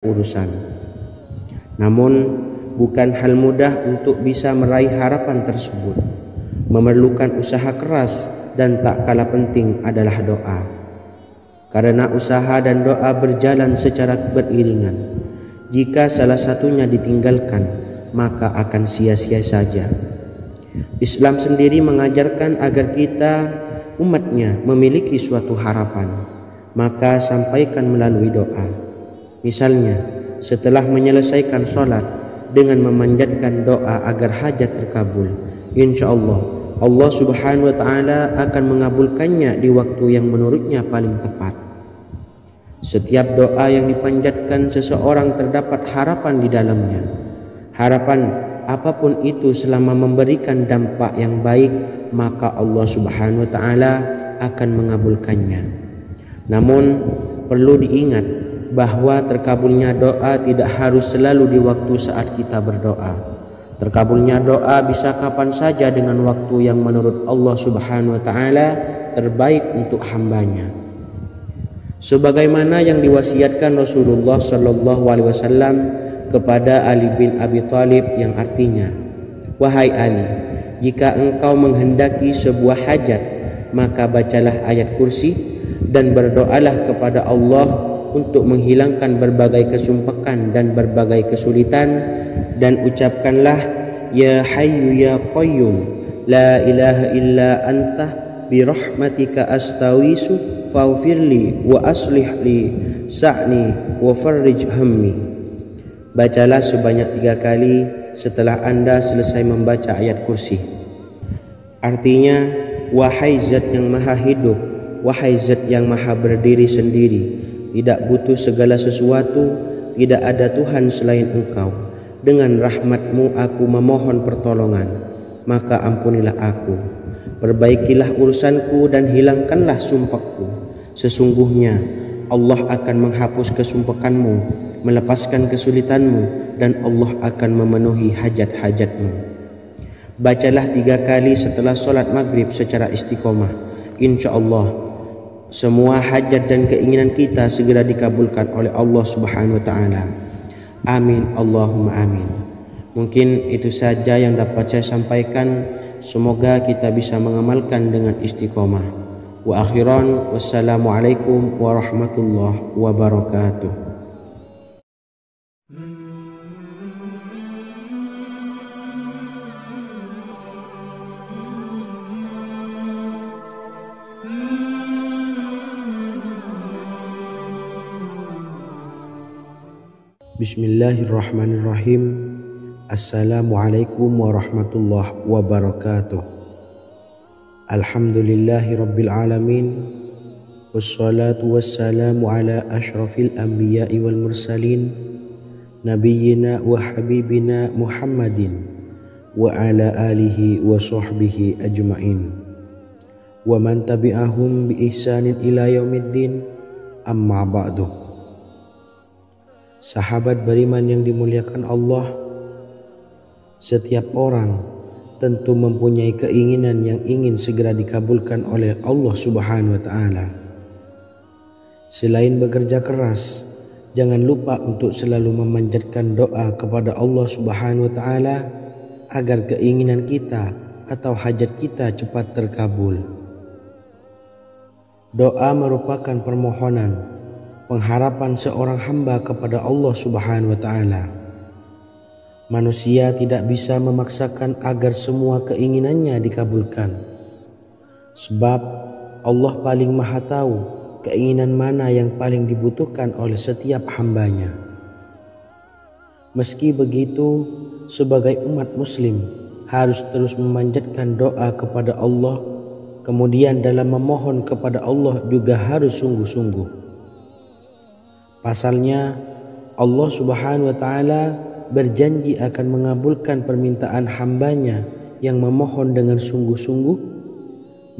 urusan. Namun bukan hal mudah untuk bisa meraih harapan tersebut. Memerlukan usaha keras dan tak kalah penting adalah doa. Karena usaha dan doa berjalan secara beriringan. Jika salah satunya ditinggalkan, maka akan sia-sia saja. Islam sendiri mengajarkan agar kita umatnya memiliki suatu harapan, maka sampaikan melalui doa. Misalnya, setelah menyelesaikan sholat dengan memanjatkan doa agar hajat terkabul, insya Allah Subhanahu wa Ta'ala akan mengabulkannya di waktu yang menurutnya paling tepat. Setiap doa yang dipanjatkan seseorang terdapat harapan di dalamnya. Harapan apapun itu selama memberikan dampak yang baik, maka Allah Subhanahu wa Ta'ala akan mengabulkannya. Namun perlu diingat bahwa terkabulnya doa tidak harus selalu di waktu saat kita berdoa. Terkabulnya doa bisa kapan saja dengan waktu yang menurut Allah Subhanahu wa Ta'ala terbaik untuk hambanya. Sebagaimana yang diwasiatkan Rasulullah Sallallahu Alaihi Wasallam kepada Ali bin Abi Thalib, yang artinya, "Wahai Ali, jika engkau menghendaki sebuah hajat, maka bacalah ayat kursi dan berdoalah kepada Allah untuk menghilangkan berbagai kesumpakan dan berbagai kesulitan, dan ucapkanlah, Ya Hayyu Ya Qayyum, La ilaha illa anta birahmatika astawisu faghfirli wa aslih li sa'ni wa farrij hammi." Bacalah sebanyak 3 kali setelah Anda selesai membaca ayat kursi. Artinya, wahai zat yang maha hidup, wahai zat yang maha berdiri sendiri, tidak butuh segala sesuatu, tidak ada Tuhan selain Engkau. Dengan rahmat-Mu aku memohon pertolongan, maka ampunilah aku. Perbaikilah urusanku dan hilangkanlah sumpahku. Sesungguhnya Allah akan menghapus kesumpakanmu, melepaskan kesulitanmu, dan Allah akan memenuhi hajat-hajatmu. Bacalah 3 kali setelah sholat maghrib secara istiqomah. Insya Allah semua hajat dan keinginan kita segera dikabulkan oleh Allah Subhanahu wa Ta'ala. Amin Allahumma amin. Mungkin itu saja yang dapat saya sampaikan. Semoga kita bisa mengamalkan dengan istiqomah. Wa akhiran, wassalamualaikum warahmatullahi wabarakatuh. Bismillahirrahmanirrahim. Assalamualaikum warahmatullahi wabarakatuh. Alhamdulillahi rabbil alamin. Wassalatu wassalamu ala ashrafil anbiya'i wal mursalin, nabiyyina wa habibina Muhammadin wa ala alihi wa sahbihi ajma'in wa man tabi'ahum bi ihsanin ila yaumiddin, amma ba'du. Sahabat beriman yang dimuliakan Allah, setiap orang tentu mempunyai keinginan yang ingin segera dikabulkan oleh Allah Subhanahu wa Ta'ala. Selain bekerja keras, jangan lupa untuk selalu memanjatkan doa kepada Allah Subhanahu wa Ta'ala agar keinginan kita atau hajat kita cepat terkabul. Doa merupakan permohonan, pengharapan seorang hamba kepada Allah Subhanahu wa Ta'ala. Manusia tidak bisa memaksakan agar semua keinginannya dikabulkan, sebab Allah paling maha tahu keinginan mana yang paling dibutuhkan oleh setiap hambanya. Meski begitu, sebagai umat muslim harus terus memanjatkan doa kepada Allah, kemudian dalam memohon kepada Allah juga harus sungguh-sungguh. Pasalnya, Allah Subhanahu wa Ta'ala berjanji akan mengabulkan permintaan hambanya yang memohon dengan sungguh-sungguh.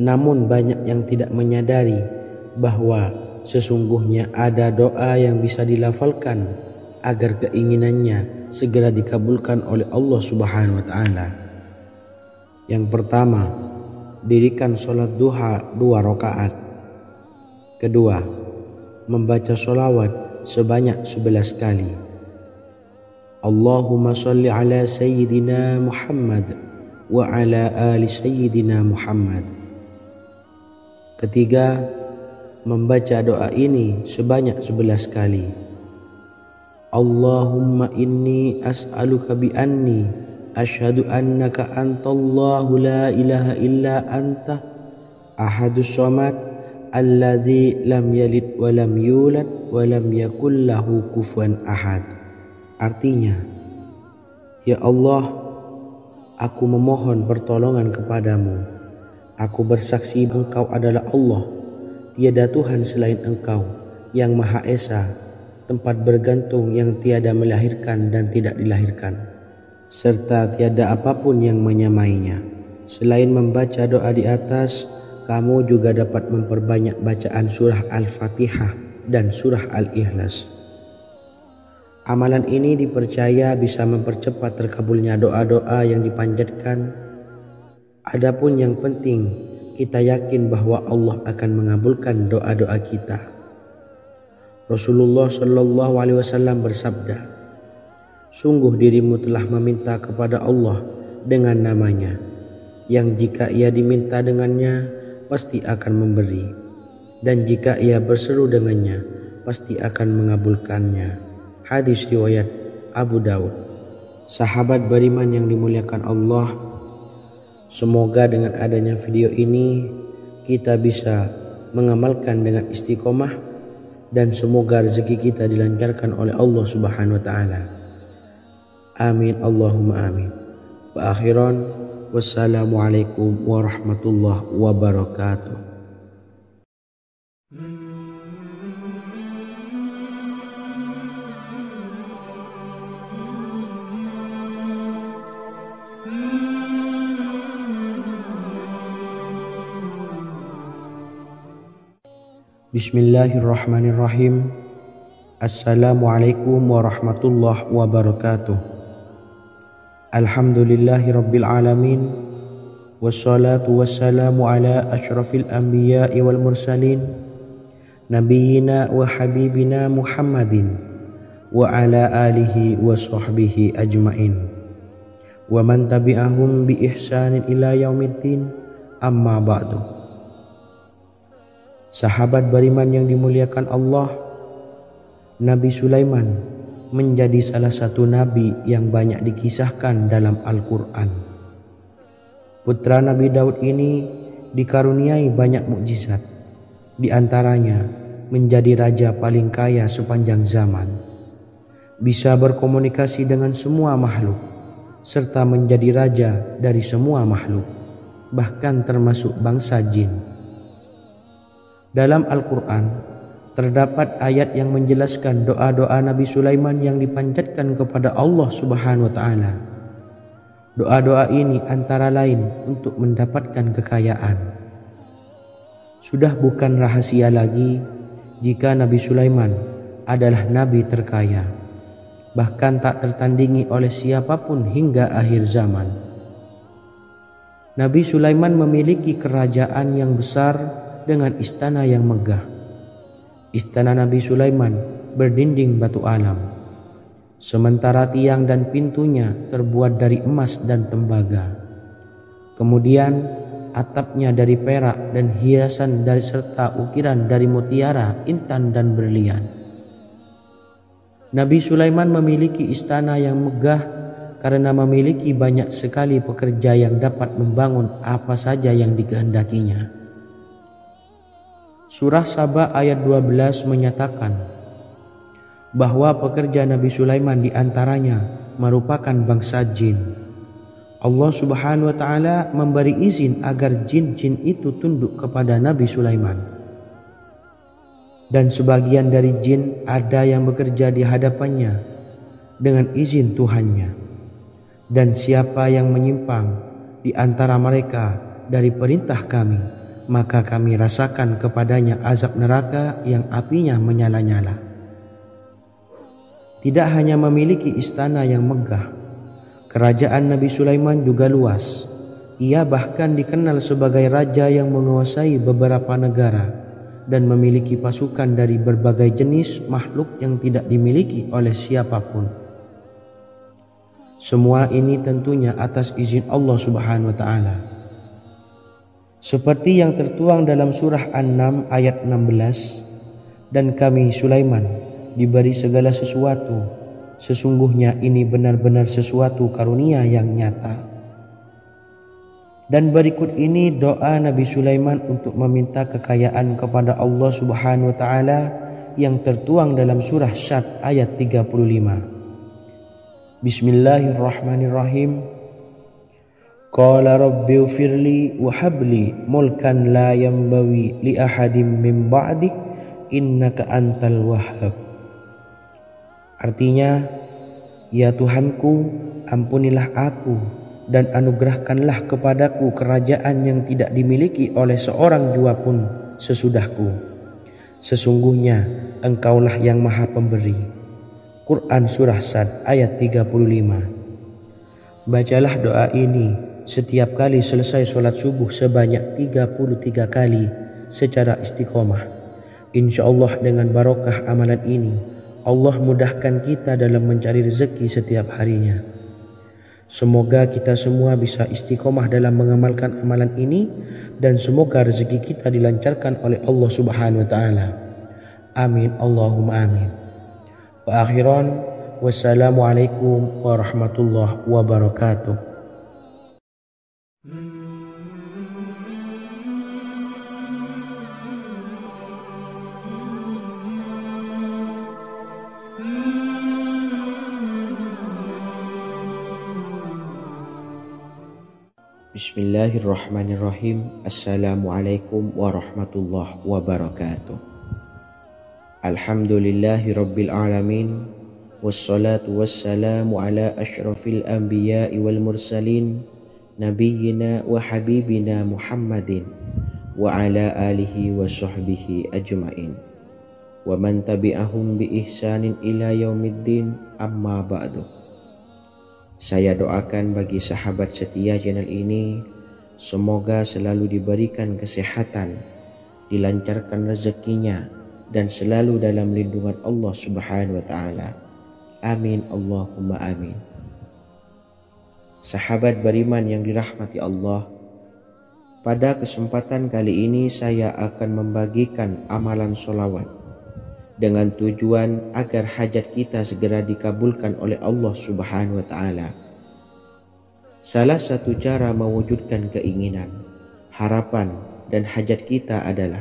Namun banyak yang tidak menyadari bahwa sesungguhnya ada doa yang bisa dilafalkan agar keinginannya segera dikabulkan oleh Allah Subhanahu wa Ta'ala. Yang pertama, dirikan sholat duha 2 rakaat. Kedua, membaca sholawat sebanyak 11 kali. Allahumma salli ala Sayyidina Muhammad wa ala ali Sayyidina Muhammad. Ketiga, membaca doa ini sebanyak 11 kali. Allahumma inni as'aluka bi anni asyhadu annaka antallahu la ilaha illa anta ahadus samad allazi lam yalid wa lam yulad wa lam yakul lahu kufuwan ahad. Artinya, ya Allah, aku memohon pertolongan kepadamu. Aku bersaksi Engkau adalah Allah, tiada Tuhan selain Engkau yang Maha Esa, tempat bergantung yang tiada melahirkan dan tidak dilahirkan, serta tiada apapun yang menyamainya. Selain membaca doa di atas, kamu juga dapat memperbanyak bacaan surah Al-Fatihah dan surah Al-Ikhlas. Amalan ini dipercaya bisa mempercepat terkabulnya doa-doa yang dipanjatkan. Adapun yang penting, kita yakin bahwa Allah akan mengabulkan doa-doa kita. Rasulullah Shallallahu Alaihi Wasallam bersabda, sungguh dirimu telah meminta kepada Allah dengan namanya, yang jika ia diminta dengannya, pasti akan memberi, dan jika ia berseru dengannya, pasti akan mengabulkannya. Hadis riwayat Abu Daud. Sahabat beriman yang dimuliakan Allah, semoga dengan adanya video ini kita bisa mengamalkan dengan istiqomah, dan semoga rezeki kita dilancarkan oleh Allah Subhanahu wa taala. Amin Allahumma amin. Wa akhiran, wassalamualaikum warahmatullahi wabarakatuh. Bismillahirrahmanirrahim. Assalamualaikum warahmatullahi wabarakatuh. Alhamdulillahi rabbil alamin, wassalatu wassalamu ala asyrafil anbiya'i wal mursalin, nabiyyina wa habibina Muhammadin wa ala alihi wa sahbihi ajmain, wa man tabi'ahum bi ihsanin ila yaumiddin, amma ba'du. Sahabat beriman yang dimuliakan Allah, Nabi Sulaiman menjadi salah satu nabi yang banyak dikisahkan dalam Al-Quran. Putra Nabi Daud ini dikaruniai banyak mukjizat, di antaranya menjadi raja paling kaya sepanjang zaman, bisa berkomunikasi dengan semua makhluk, serta menjadi raja dari semua makhluk, bahkan termasuk bangsa jin. Dalam Al-Quran terdapat ayat yang menjelaskan doa-doa Nabi Sulaiman yang dipanjatkan kepada Allah Subhanahu wa taala. Doa-doa ini antara lain untuk mendapatkan kekayaan. Sudah bukan rahasia lagi jika Nabi Sulaiman adalah nabi terkaya, bahkan tak tertandingi oleh siapapun hingga akhir zaman. Nabi Sulaiman memiliki kerajaan yang besar dengan istana yang megah. Istana Nabi Sulaiman berdinding batu alam, sementara tiang dan pintunya terbuat dari emas dan tembaga. Kemudian atapnya dari perak dan hiasan dari serta ukiran dari mutiara, intan dan berlian. Nabi Sulaiman memiliki istana yang megah karena memiliki banyak sekali pekerja yang dapat membangun apa saja yang dikehendakinya. Surah Saba ayat 12 menyatakan bahwa pekerja Nabi Sulaiman diantaranya merupakan bangsa jin. Allah Subhanahu wa taala memberi izin agar jin-jin itu tunduk kepada Nabi Sulaiman. Dan sebagian dari jin ada yang bekerja di hadapannya dengan izin Tuhannya. Dan siapa yang menyimpang di antara mereka dari perintah kami, maka kami rasakan kepadanya azab neraka yang apinya menyala-nyala. Tidak hanya memiliki istana yang megah, kerajaan Nabi Sulaiman juga luas. Ia bahkan dikenal sebagai raja yang menguasai beberapa negara dan memiliki pasukan dari berbagai jenis makhluk yang tidak dimiliki oleh siapapun. Semua ini tentunya atas izin Allah Subhanahu wa Ta'ala. Seperti yang tertuang dalam surah An-Naml ayat 16, dan kami Sulaiman diberi segala sesuatu, sesungguhnya ini benar-benar sesuatu karunia yang nyata. Dan berikut ini doa Nabi Sulaiman untuk meminta kekayaan kepada Allah Subhanahu wa Ta'ala yang tertuang dalam surah Syad ayat 35. Bismillahirrahmanirrahim. Qala rabbi ufirli wa habli mulkan la yanbawi li ahadim min ba'di innaka antal wahhab. Artinya, ya Tuhanku, ampunilah aku dan anugerahkanlah kepadaku kerajaan yang tidak dimiliki oleh seorang jua pun sesudahku. Sesungguhnya Engkaulah yang Maha Pemberi. Quran Surah Sad ayat 35. Bacalah doa ini setiap kali selesai sholat subuh sebanyak 33 kali secara istiqomah. Insya Allah dengan barokah amalan ini, Allah mudahkan kita dalam mencari rezeki setiap harinya. Semoga kita semua bisa istiqomah dalam mengamalkan amalan ini, dan semoga rezeki kita dilancarkan oleh Allah Subhanahu wa Ta'ala. Amin Allahumma amin. Wa akhiran, wassalamualaikum warahmatullahi wabarakatuh. Bismillahirrahmanirrahim. Assalamualaikum warahmatullahi wabarakatuh. Alhamdulillahi rabbil alamin. Wassalatu wassalamu ala ashrafil anbiya'i wal mursalin, nabiyyina wa habibina Muhammadin wa ala alihi wa sahbihi ajma'in wa man tabi'ahum bi ihsanin ila yaumiddin, amma ba'du. Saya doakan bagi sahabat setia channel ini, semoga selalu diberikan kesehatan, dilancarkan rezekinya, dan selalu dalam lindungan Allah Subhanahu wa Ta'ala. Amin Allahumma amin. Sahabat beriman yang dirahmati Allah, pada kesempatan kali ini saya akan membagikan amalan sholawat dengan tujuan agar hajat kita segera dikabulkan oleh Allah Subhanahu wa Ta'ala. Salah satu cara mewujudkan keinginan, harapan, dan hajat kita adalah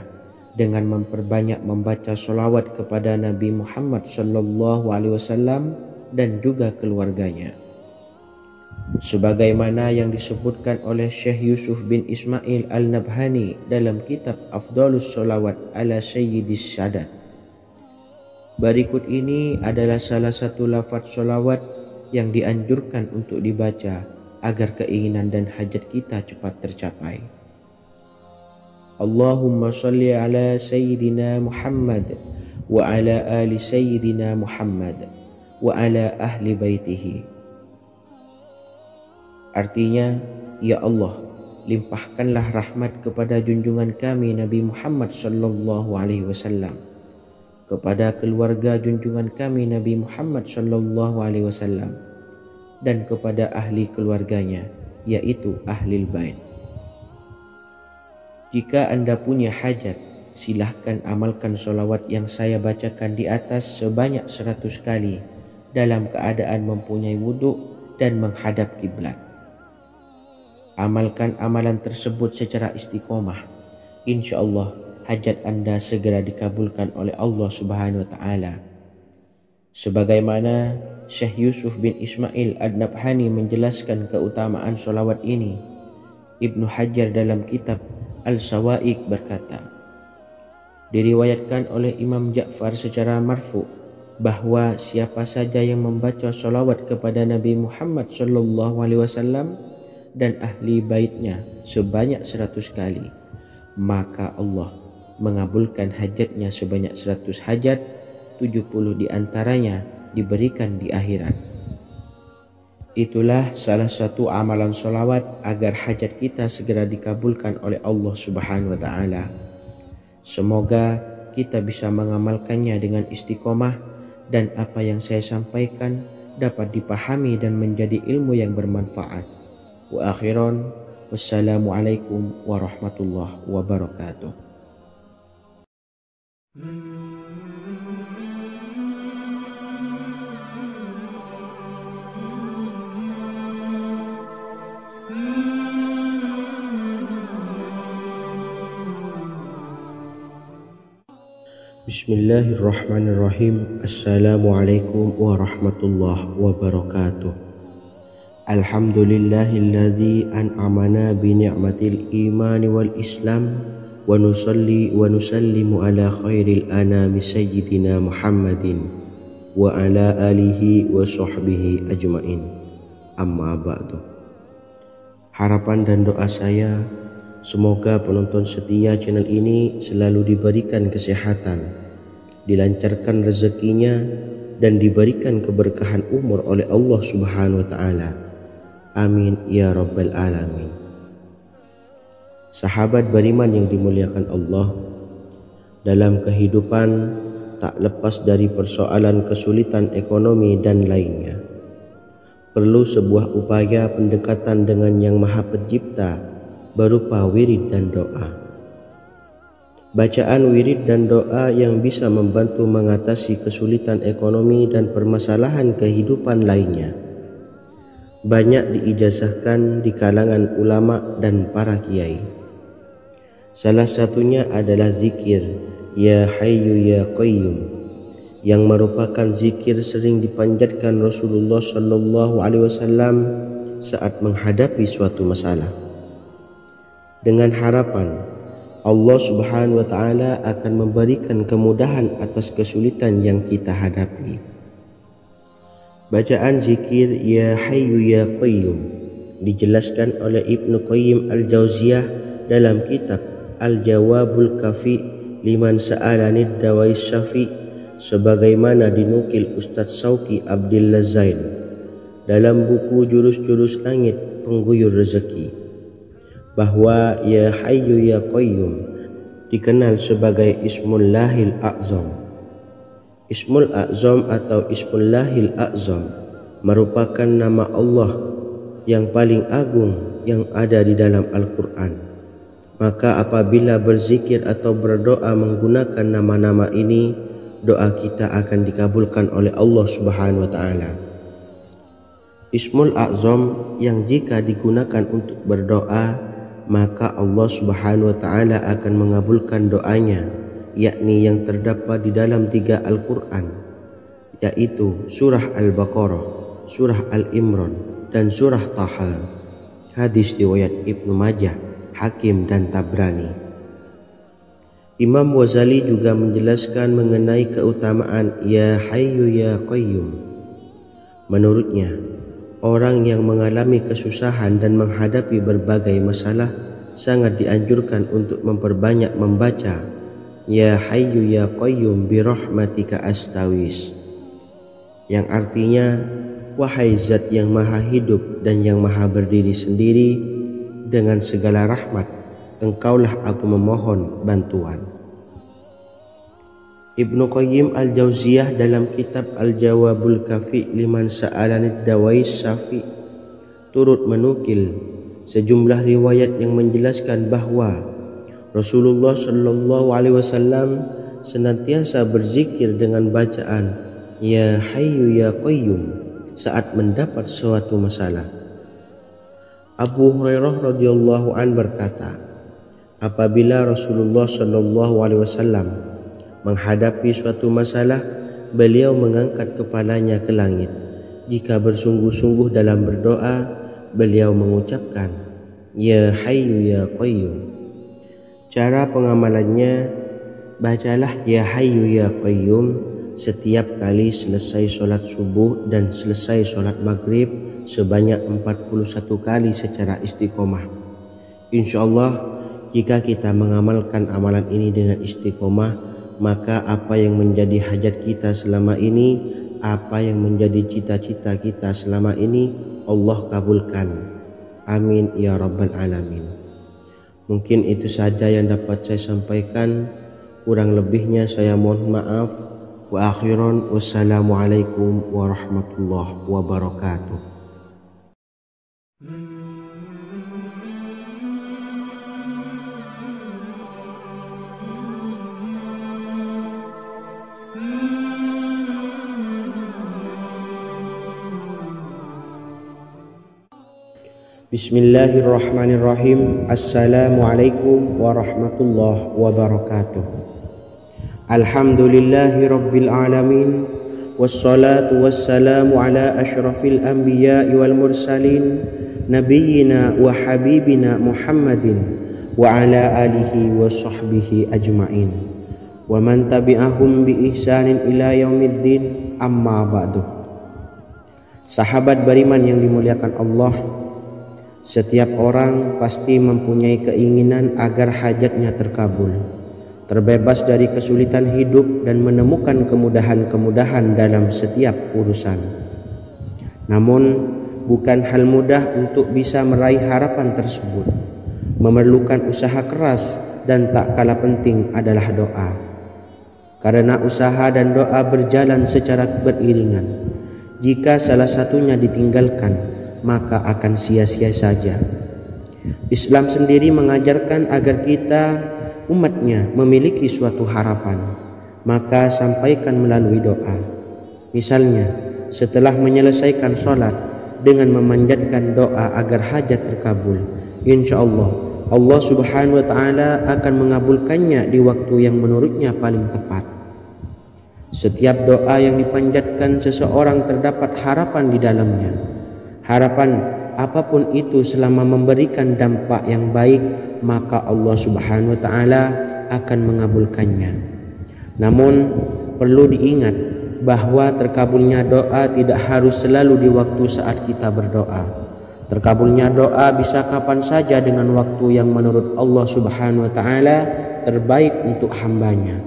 dengan memperbanyak membaca sholawat kepada Nabi Muhammad SAW dan juga keluarganya. Sebagaimana yang disebutkan oleh Syekh Yusuf bin Ismail Al-Nabhani dalam kitab Afdhalus Sholawat ala Sayyidis Sadat. Berikut ini adalah salah satu lafaz sholawat yang dianjurkan untuk dibaca agar keinginan dan hajat kita cepat tercapai. Allahumma salli ala Sayyidina Muhammad wa ala ali Sayyidina Muhammad wa ala ahli baitihi. Artinya, ya Allah, limpahkanlah rahmat kepada junjungan kami Nabi Muhammad sallallahu alaihi wasallam, kepada keluarga junjungan kami Nabi Muhammad sallallahu alaihi wasallam, dan kepada ahli keluarganya, yaitu ahlil bait. Jika Anda punya hajat, silahkan amalkan sholawat yang saya bacakan di atas sebanyak 100 kali dalam keadaan mempunyai wudhu dan menghadap kiblat. Amalkan amalan tersebut secara istiqomah. Insya Allah hajat Anda segera dikabulkan oleh Allah Subhanahu wa Ta'ala. Sebagaimana Syekh Yusuf bin Ismail Ad-Nabhani menjelaskan keutamaan sholawat ini, Ibnu Hajar dalam kitab Al-Sawa'iq berkata, diriwayatkan oleh Imam Ja'far secara marfu bahwa siapa saja yang membaca sholawat kepada Nabi Muhammad SAW dan ahli baitnya sebanyak 100 kali, maka Allah mengabulkan hajatnya sebanyak 100 hajat, 70 diantaranya diberikan di akhirat. Itulah salah satu amalan sholawat agar hajat kita segera dikabulkan oleh Allah Subhanahu wa Ta'ala. Semoga kita bisa mengamalkannya dengan istiqomah dan apa yang saya sampaikan dapat dipahami dan menjadi ilmu yang bermanfaat. Wa akhiran, wassalamualaikum warahmatullahi wabarakatuh. Bismillahirrahmanirrahim. Assalamualaikum warahmatullahi wabarakatuh. Alhamdulillahilladzi an'amana bi ni'matil imani wal islam wa nusalli wa nusallimu ala khairil anami sayyidina Muhammadin wa ala alihi wa sahbihi ajmain. Amma ba'du. Harapan dan doa saya, semoga penonton setia channel ini selalu diberikan kesehatan, dilancarkan rezekinya, dan diberikan keberkahan umur oleh Allah Subhanahu wa Ta'ala. Amin ya Rabbal Alamin. Sahabat beriman yang dimuliakan Allah, dalam kehidupan tak lepas dari persoalan kesulitan ekonomi dan lainnya. Perlu sebuah upaya pendekatan dengan Yang Maha Pencipta berupa wirid dan doa. Bacaan wirid dan doa yang bisa membantu mengatasi kesulitan ekonomi dan permasalahan kehidupan lainnya banyak diijazahkan di kalangan ulama dan para kiai. Salah satunya adalah zikir Ya Hayyu Ya Qayyum, yang merupakan zikir sering dipanjatkan Rasulullah SAW saat menghadapi suatu masalah, dengan harapan Allah Subhanahu wa Ta'ala akan memberikan kemudahan atas kesulitan yang kita hadapi. Bacaan zikir Ya Hayyu Ya Qayyum dijelaskan oleh Ibnu Qayyim Al-Jauziyah dalam kitab Al-Jawabul Kafi liman sa'alanid dawai syafi, sebagaimana dinukil Ustadz Sauki Abdillah Zain dalam buku Jurus-Jurus Langit Pengguyur Rezeki, bahwa Ya Hayyu Ya Qayyum dikenal sebagai Ismullahil A'zam. Ismul A'zam atau Ismullahil A'zam merupakan nama Allah yang paling agung yang ada di dalam Al-Quran. Maka apabila berzikir atau berdoa menggunakan nama-nama ini, doa kita akan dikabulkan oleh Allah Subhanahu wa Ta'ala. Ismul A'zam yang jika digunakan untuk berdoa, maka Allah Subhanahu wa Ta'ala akan mengabulkan doanya, yakni yang terdapat di dalam 3 Al-Quran, yaitu surah Al-Baqarah, surah Al-Imran, dan surah Taha. Hadis riwayat Ibnu Majah, Hakim, dan Tabrani. Imam Ghazali juga menjelaskan mengenai keutamaan Ya Hayyu Ya Qayyum. Menurutnya, orang yang mengalami kesusahan dan menghadapi berbagai masalah sangat dianjurkan untuk memperbanyak membaca Ya Hayyu Ya Qayyum bi rahmatika astawis, yang artinya, wahai zat yang maha hidup dan yang maha berdiri sendiri, dengan segala rahmat engkaulah aku memohon bantuan. Ibnu Qayyim Al-Jauziyah dalam kitab Al-Jawabul Kafi liman sa'alanid dawai syafi turut menukil sejumlah riwayat yang menjelaskan bahwa Rasulullah SAW senantiasa berzikir dengan bacaan Ya Hayyu Ya Qayyum saat mendapat suatu masalah. Abu Hurairah radhiyallahu an berkata, apabila Rasulullah SAW menghadapi suatu masalah, beliau mengangkat kepalanya ke langit. Jika bersungguh-sungguh dalam berdoa, beliau mengucapkan Ya Hayyu Ya Qayyum. Cara pengamalannya, bacalah Ya Hayyu Ya Qayyum setiap kali selesai sholat subuh dan selesai sholat maghrib sebanyak 41 kali secara istiqomah. Insyaallah, jika kita mengamalkan amalan ini dengan istiqomah, maka apa yang menjadi hajat kita selama ini, apa yang menjadi cita-cita kita selama ini, Allah kabulkan. Amin ya Rabbal Alamin. Mungkin itu saja yang dapat saya sampaikan. Kurang lebihnya saya mohon maaf. Wa akhiran, wassalamualaikum warahmatullahi wabarakatuh. Bismillahirrahmanirrahim. Assalamualaikum warahmatullahi wabarakatuh. Alhamdulillahi rabbil alamin. Wassalatu wassalamu ala ashrafil anbiya'i wal mursalin, nabiyyina wa habibina Muhammadin wa ala alihi wa sahbihi ajma'in, wa man tabi'ahum bi ihsanin ila yaumiddin, amma ba'du. Sahabat beriman yang dimuliakan Allah, setiap orang pasti mempunyai keinginan agar hajatnya terkabul, terbebas dari kesulitan hidup dan menemukan kemudahan-kemudahan dalam setiap urusan. Namun, bukan hal mudah untuk bisa meraih harapan tersebut. Memerlukan usaha keras dan tak kalah penting adalah doa. Karena usaha dan doa berjalan secara beriringan. Jika salah satunya ditinggalkan, maka akan sia-sia saja. Islam sendiri mengajarkan agar kita umatnya memiliki suatu harapan, maka sampaikan melalui doa. Misalnya, setelah menyelesaikan sholat dengan memanjatkan doa agar hajat terkabul, insya Allah Allah subhanahu wa ta'ala akan mengabulkannya di waktu yang menurutnya paling tepat. Setiap doa yang dipanjatkan seseorang terdapat harapan di dalamnya. Harapan apapun itu selama memberikan dampak yang baik, maka Allah subhanahu wa ta'ala akan mengabulkannya. Namun perlu diingat bahwa terkabulnya doa tidak harus selalu di waktu saat kita berdoa. Terkabulnya doa bisa kapan saja dengan waktu yang menurut Allah subhanahu wa ta'ala terbaik untuk hambanya.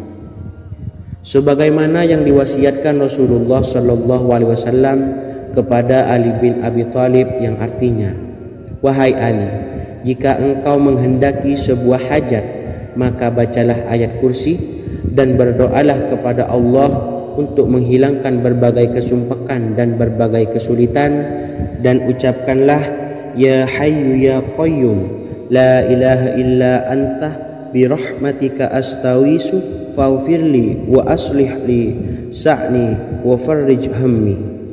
Sebagaimana yang diwasiatkan Rasulullah sallallahu alaihi wasallam kepada Ali bin Abi Thalib, yang artinya, wahai Ali, jika engkau menghendaki sebuah hajat, maka bacalah ayat kursi dan berdoalah kepada Allah untuk menghilangkan berbagai kesumpakan dan berbagai kesulitan, dan ucapkanlah, ya hayyu ya qayyum la ilaha illa anta birahmatika astawisu faghfirli wa aslih li sa'ni wa farrij hammi.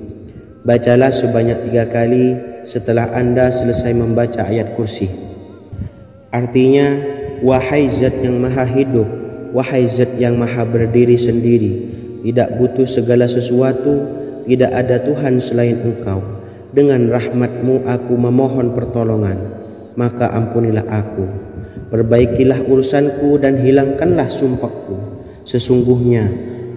Bacalah sebanyak 3 kali setelah Anda selesai membaca ayat kursi. Artinya, wahai zat yang maha hidup, wahai zat yang maha berdiri sendiri, tidak butuh segala sesuatu, tidak ada Tuhan selain Engkau. Dengan rahmat-Mu aku memohon pertolongan, maka ampunilah aku. Perbaikilah urusanku dan hilangkanlah sumpahku. Sesungguhnya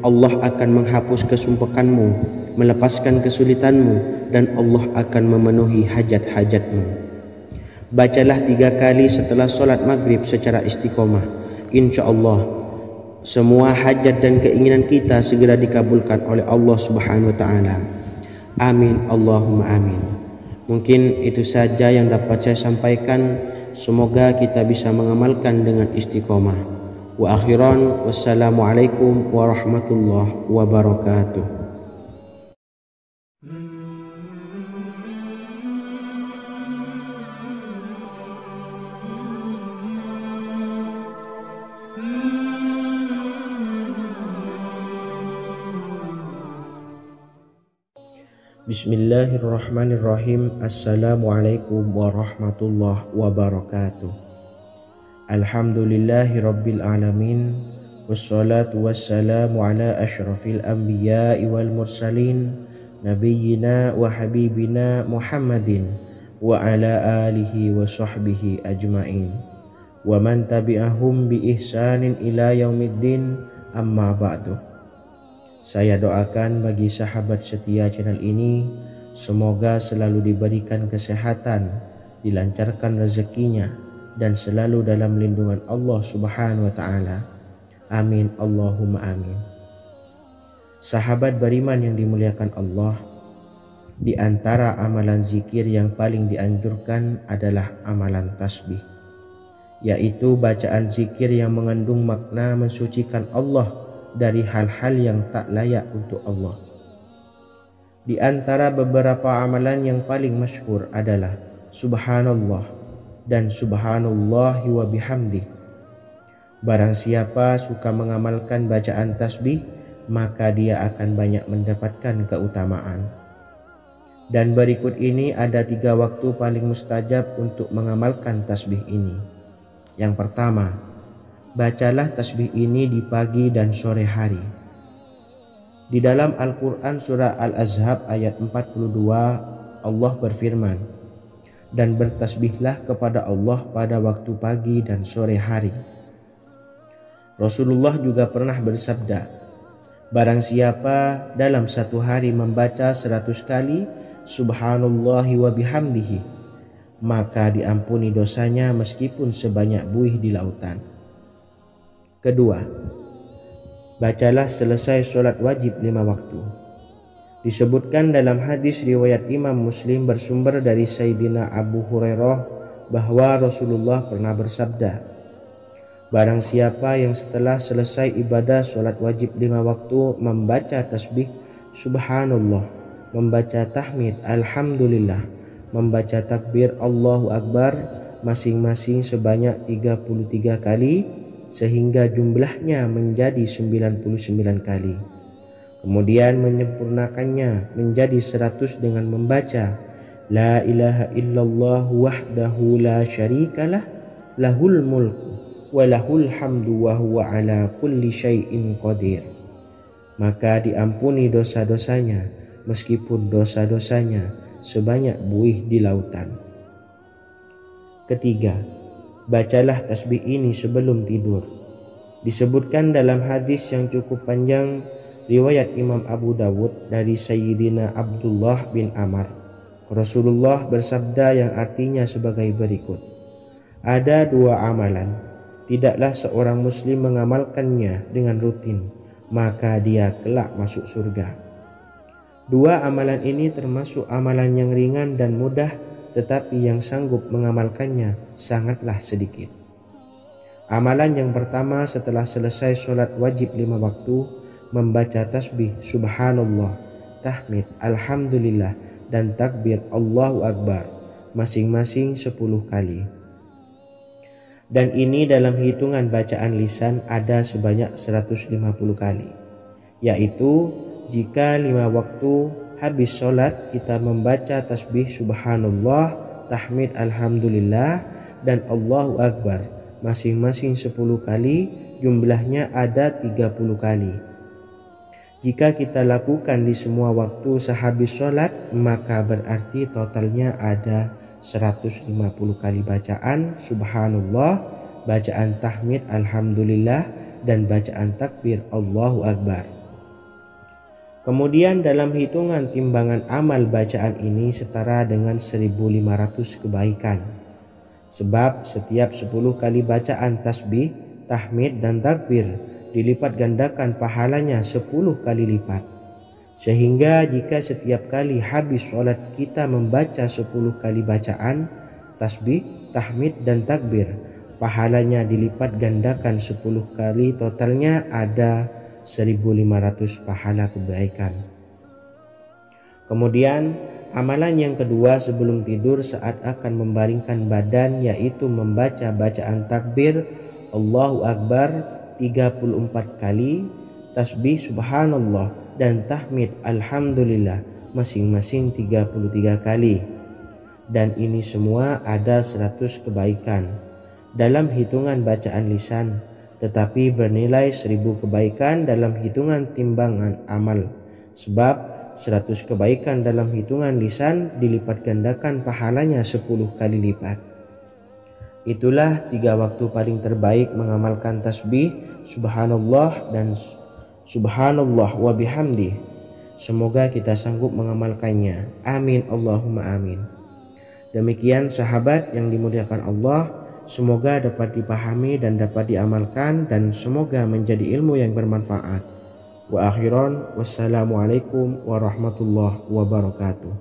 Allah akan menghapus kesumpahanmu, melepaskan kesulitanmu, dan Allah akan memenuhi hajat-hajatmu. Bacalah 3 kali setelah sholat maghrib secara istiqomah. Insya Allah semua hajat dan keinginan kita segera dikabulkan oleh Allah subhanahu wa ta'ala. Amin Allahumma amin. Mungkin itu saja yang dapat saya sampaikan. Semoga kita bisa mengamalkan dengan istiqomah. Wa akhiran, wassalamualaikum warahmatullahi wabarakatuh. Bismillahirrahmanirrahim. Assalamualaikum warahmatullahi wabarakatuh. Alhamdulillahi rabbil alamin. Wassalatu wassalamu ala ashrafil anbiya'i wal mursalin, nabiyyina wa habibina Muhammadin wa ala alihi wa sahbihi ajma'in, wa man tabi'ahum bi ihsanin ila yaumiddin, amma ba'du. Saya doakan bagi sahabat setia channel ini, semoga selalu diberikan kesehatan, dilancarkan rezekinya, dan selalu dalam lindungan Allah subhanahu wa ta'ala. Amin Allahumma amin. Sahabat beriman yang dimuliakan Allah, di antara amalan zikir yang paling dianjurkan adalah amalan tasbih, yaitu bacaan zikir yang mengandung makna mensucikan Allah dari hal-hal yang tak layak untuk Allah. Di antara beberapa amalan yang paling masyhur adalah Subhanallah dan Subhanallahi wa bihamdih. Barang siapa suka mengamalkan bacaan tasbih, maka dia akan banyak mendapatkan keutamaan. Dan berikut ini ada 3 waktu paling mustajab untuk mengamalkan tasbih ini. Yang pertama, bacalah tasbih ini di pagi dan sore hari. Di dalam Al-Quran surah Al-Ahzab ayat 42, Allah berfirman, dan bertasbihlah kepada Allah pada waktu pagi dan sore hari. Rasulullah juga pernah bersabda, barang siapa dalam satu hari membaca 100 kali Subhanallahi wa bihamdihi, maka diampuni dosanya meskipun sebanyak buih di lautan. Kedua, bacalah selesai sholat wajib 5 waktu. Disebutkan dalam hadis riwayat Imam Muslim bersumber dari Sayyidina Abu Hurairah bahwa Rasulullah pernah bersabda, barang siapa yang setelah selesai ibadah sholat wajib 5 waktu membaca tasbih Subhanallah, membaca tahmid Alhamdulillah, membaca takbir Allahu Akbar masing-masing sebanyak 33 kali sehingga jumlahnya menjadi 99 kali. Kemudian menyempurnakannya menjadi 100 dengan membaca La ilaha illallah wahdahu la syarikalah lahul mulku wa lahul hamdu wa huwa ala kulli syai'in qadir. Maka diampuni dosa-dosanya meskipun dosa-dosanya sebanyak buih di lautan. Ketiga, bacalah tasbih ini sebelum tidur. Disebutkan dalam hadis yang cukup panjang riwayat Imam Abu Dawud dari Sayyidina Abdullah bin Amr, Rasulullah bersabda yang artinya sebagai berikut, ada 2 amalan, tidaklah seorang muslim mengamalkannya dengan rutin, maka dia kelak masuk surga. 2 amalan ini termasuk amalan yang ringan dan mudah, tetapi yang sanggup mengamalkannya sangatlah sedikit. Amalan yang pertama setelah selesai sholat wajib 5 waktu, membaca tasbih Subhanallah, tahmid Alhamdulillah, dan takbir Allahu Akbar masing-masing 10 kali. Dan ini dalam hitungan bacaan lisan ada sebanyak 150 kali, yaitu jika 5 waktu habis sholat kita membaca tasbih Subhanallah, tahmid Alhamdulillah, dan Allahu Akbar masing-masing 10 kali, jumlahnya ada 30 kali. Jika kita lakukan di semua waktu sehabis sholat, maka berarti totalnya ada 150 kali bacaan Subhanallah, bacaan tahmid Alhamdulillah, dan bacaan takbir Allahu Akbar. Kemudian dalam hitungan timbangan amal bacaan ini setara dengan 1500 kebaikan. Sebab setiap 10 kali bacaan tasbih, tahmid, dan takbir dilipat gandakan pahalanya 10 kali lipat. Sehingga jika setiap kali habis sholat kita membaca 10 kali bacaan tasbih, tahmid, dan takbir, pahalanya dilipat gandakan 10 kali, totalnya ada 1500 pahala kebaikan. Kemudian amalan yang kedua sebelum tidur saat akan membaringkan badan, yaitu membaca bacaan takbir Allahu Akbar 34 kali, tasbih Subhanallah, dan tahmid Alhamdulillah masing-masing 33 kali. Dan ini semua ada 100 kebaikan dalam hitungan bacaan lisan, tetapi bernilai 1000 kebaikan dalam hitungan timbangan amal. Sebab 100 kebaikan dalam hitungan lisan dilipat gandakan pahalanya 10 kali lipat. Itulah 3 waktu paling terbaik mengamalkan tasbih Subhanallah dan Subhanallah wa bihamdih. Semoga kita sanggup mengamalkannya. Amin Allahumma amin. Demikian sahabat yang dimuliakan Allah, semoga dapat dipahami dan dapat diamalkan, dan semoga menjadi ilmu yang bermanfaat. Wa akhiran, wassalamualaikum warahmatullahi wabarakatuh.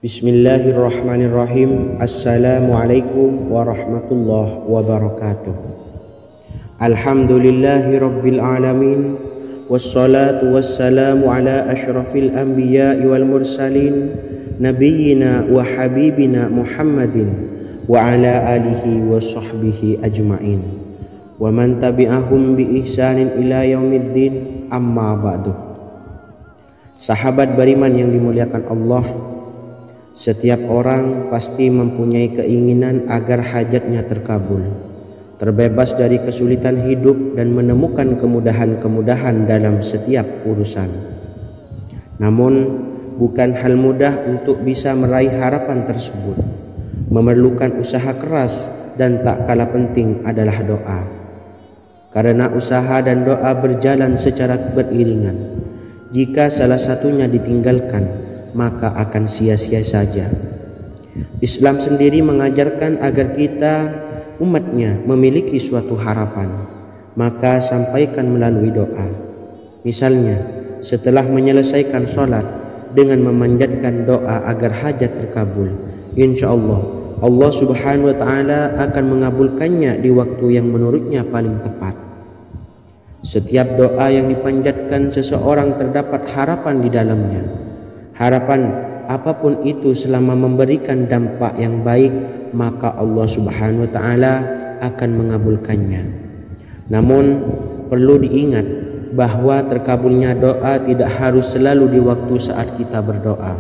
Bismillahirrahmanirrahim. Assalamualaikum warahmatullahi wabarakatuh. Alhamdulillahi rabbil alamin. Wassalatu wassalamu ala ashrafil anbiya'i wal mursalin, nabiyyina wa habibina Muhammadin wa ala alihi wa sahbihi ajma'in wa man tabi'ahum bi ihsanin ila yaumiddin, amma ba'du. Sahabat beriman yang dimuliakan Allah, setiap orang pasti mempunyai keinginan agar hajatnya terkabul, terbebas dari kesulitan hidup dan menemukan kemudahan-kemudahan dalam setiap urusan. Namun bukan hal mudah untuk bisa meraih harapan tersebut. Memerlukan usaha keras dan tak kalah penting adalah doa. Karena usaha dan doa berjalan secara beriringan. Jika salah satunya ditinggalkan, maka akan sia-sia saja. Islam sendiri mengajarkan agar kita umatnya memiliki suatu harapan, maka sampaikan melalui doa. Misalnya, setelah menyelesaikan sholat dengan memanjatkan doa agar hajat terkabul, insya Allah Allah subhanahu wa ta'ala akan mengabulkannya di waktu yang menurutnya paling tepat. Setiap doa yang dipanjatkan seseorang terdapat harapan di dalamnya. Harapan apapun itu selama memberikan dampak yang baik, maka Allah subhanahu wa ta'ala akan mengabulkannya. Namun perlu diingat bahwa terkabulnya doa tidak harus selalu di waktu saat kita berdoa.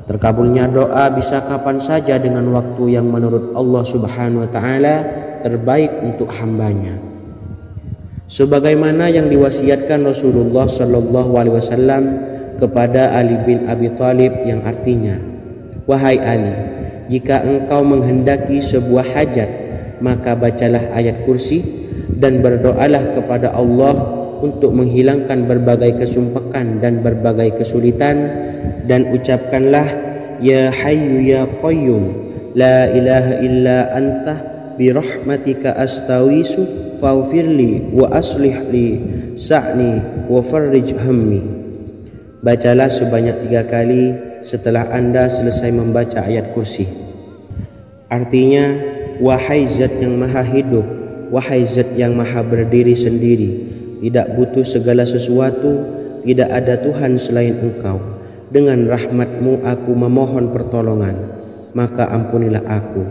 Terkabulnya doa bisa kapan saja dengan waktu yang menurut Allah subhanahu wa ta'ala terbaik untuk hambanya. Sebagaimana yang diwasiatkan Rasulullah sallallahu alaihi wasallam kepada Ali bin Abi Thalib, yang artinya, wahai Ali, jika engkau menghendaki sebuah hajat, maka bacalah ayat kursi dan berdoalah kepada Allah untuk menghilangkan berbagai kesumpekan dan berbagai kesulitan, dan ucapkanlah, ya hayyu ya qayyum la ilaha illa anta birahmatika astawisu faghfirli wa aslih li sa'ni wa farrij hammi. Bacalah sebanyak 3 kali setelah Anda selesai membaca ayat kursi. Artinya, wahai zat yang maha hidup, wahai zat yang maha berdiri sendiri, tidak butuh segala sesuatu, tidak ada Tuhan selain Engkau. Dengan rahmat-Mu aku memohon pertolongan, maka ampunilah aku.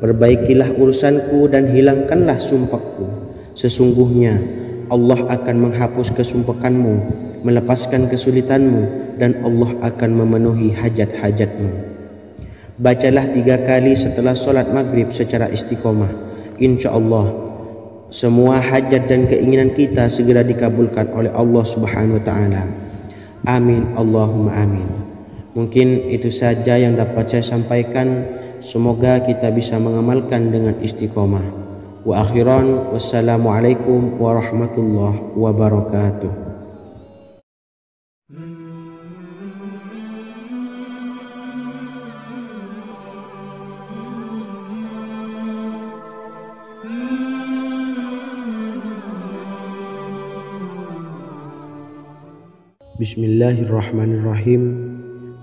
Perbaikilah urusanku dan hilangkanlah sumpahku. Sesungguhnya Allah akan menghapus kesumpekanmu, melepaskan kesulitanmu, dan Allah akan memenuhi hajat-hajatmu. Bacalah 3 kali setelah sholat maghrib secara istiqomah. Insya Allah semua hajat dan keinginan kita segera dikabulkan oleh Allah subhanahu wa ta'ala. Amin Allahumma amin. Mungkin itu saja yang dapat saya sampaikan. Semoga kita bisa mengamalkan dengan istiqomah. Wa akhiran, wassalamualaikum warahmatullahi wabarakatuh. Bismillahirrahmanirrahim.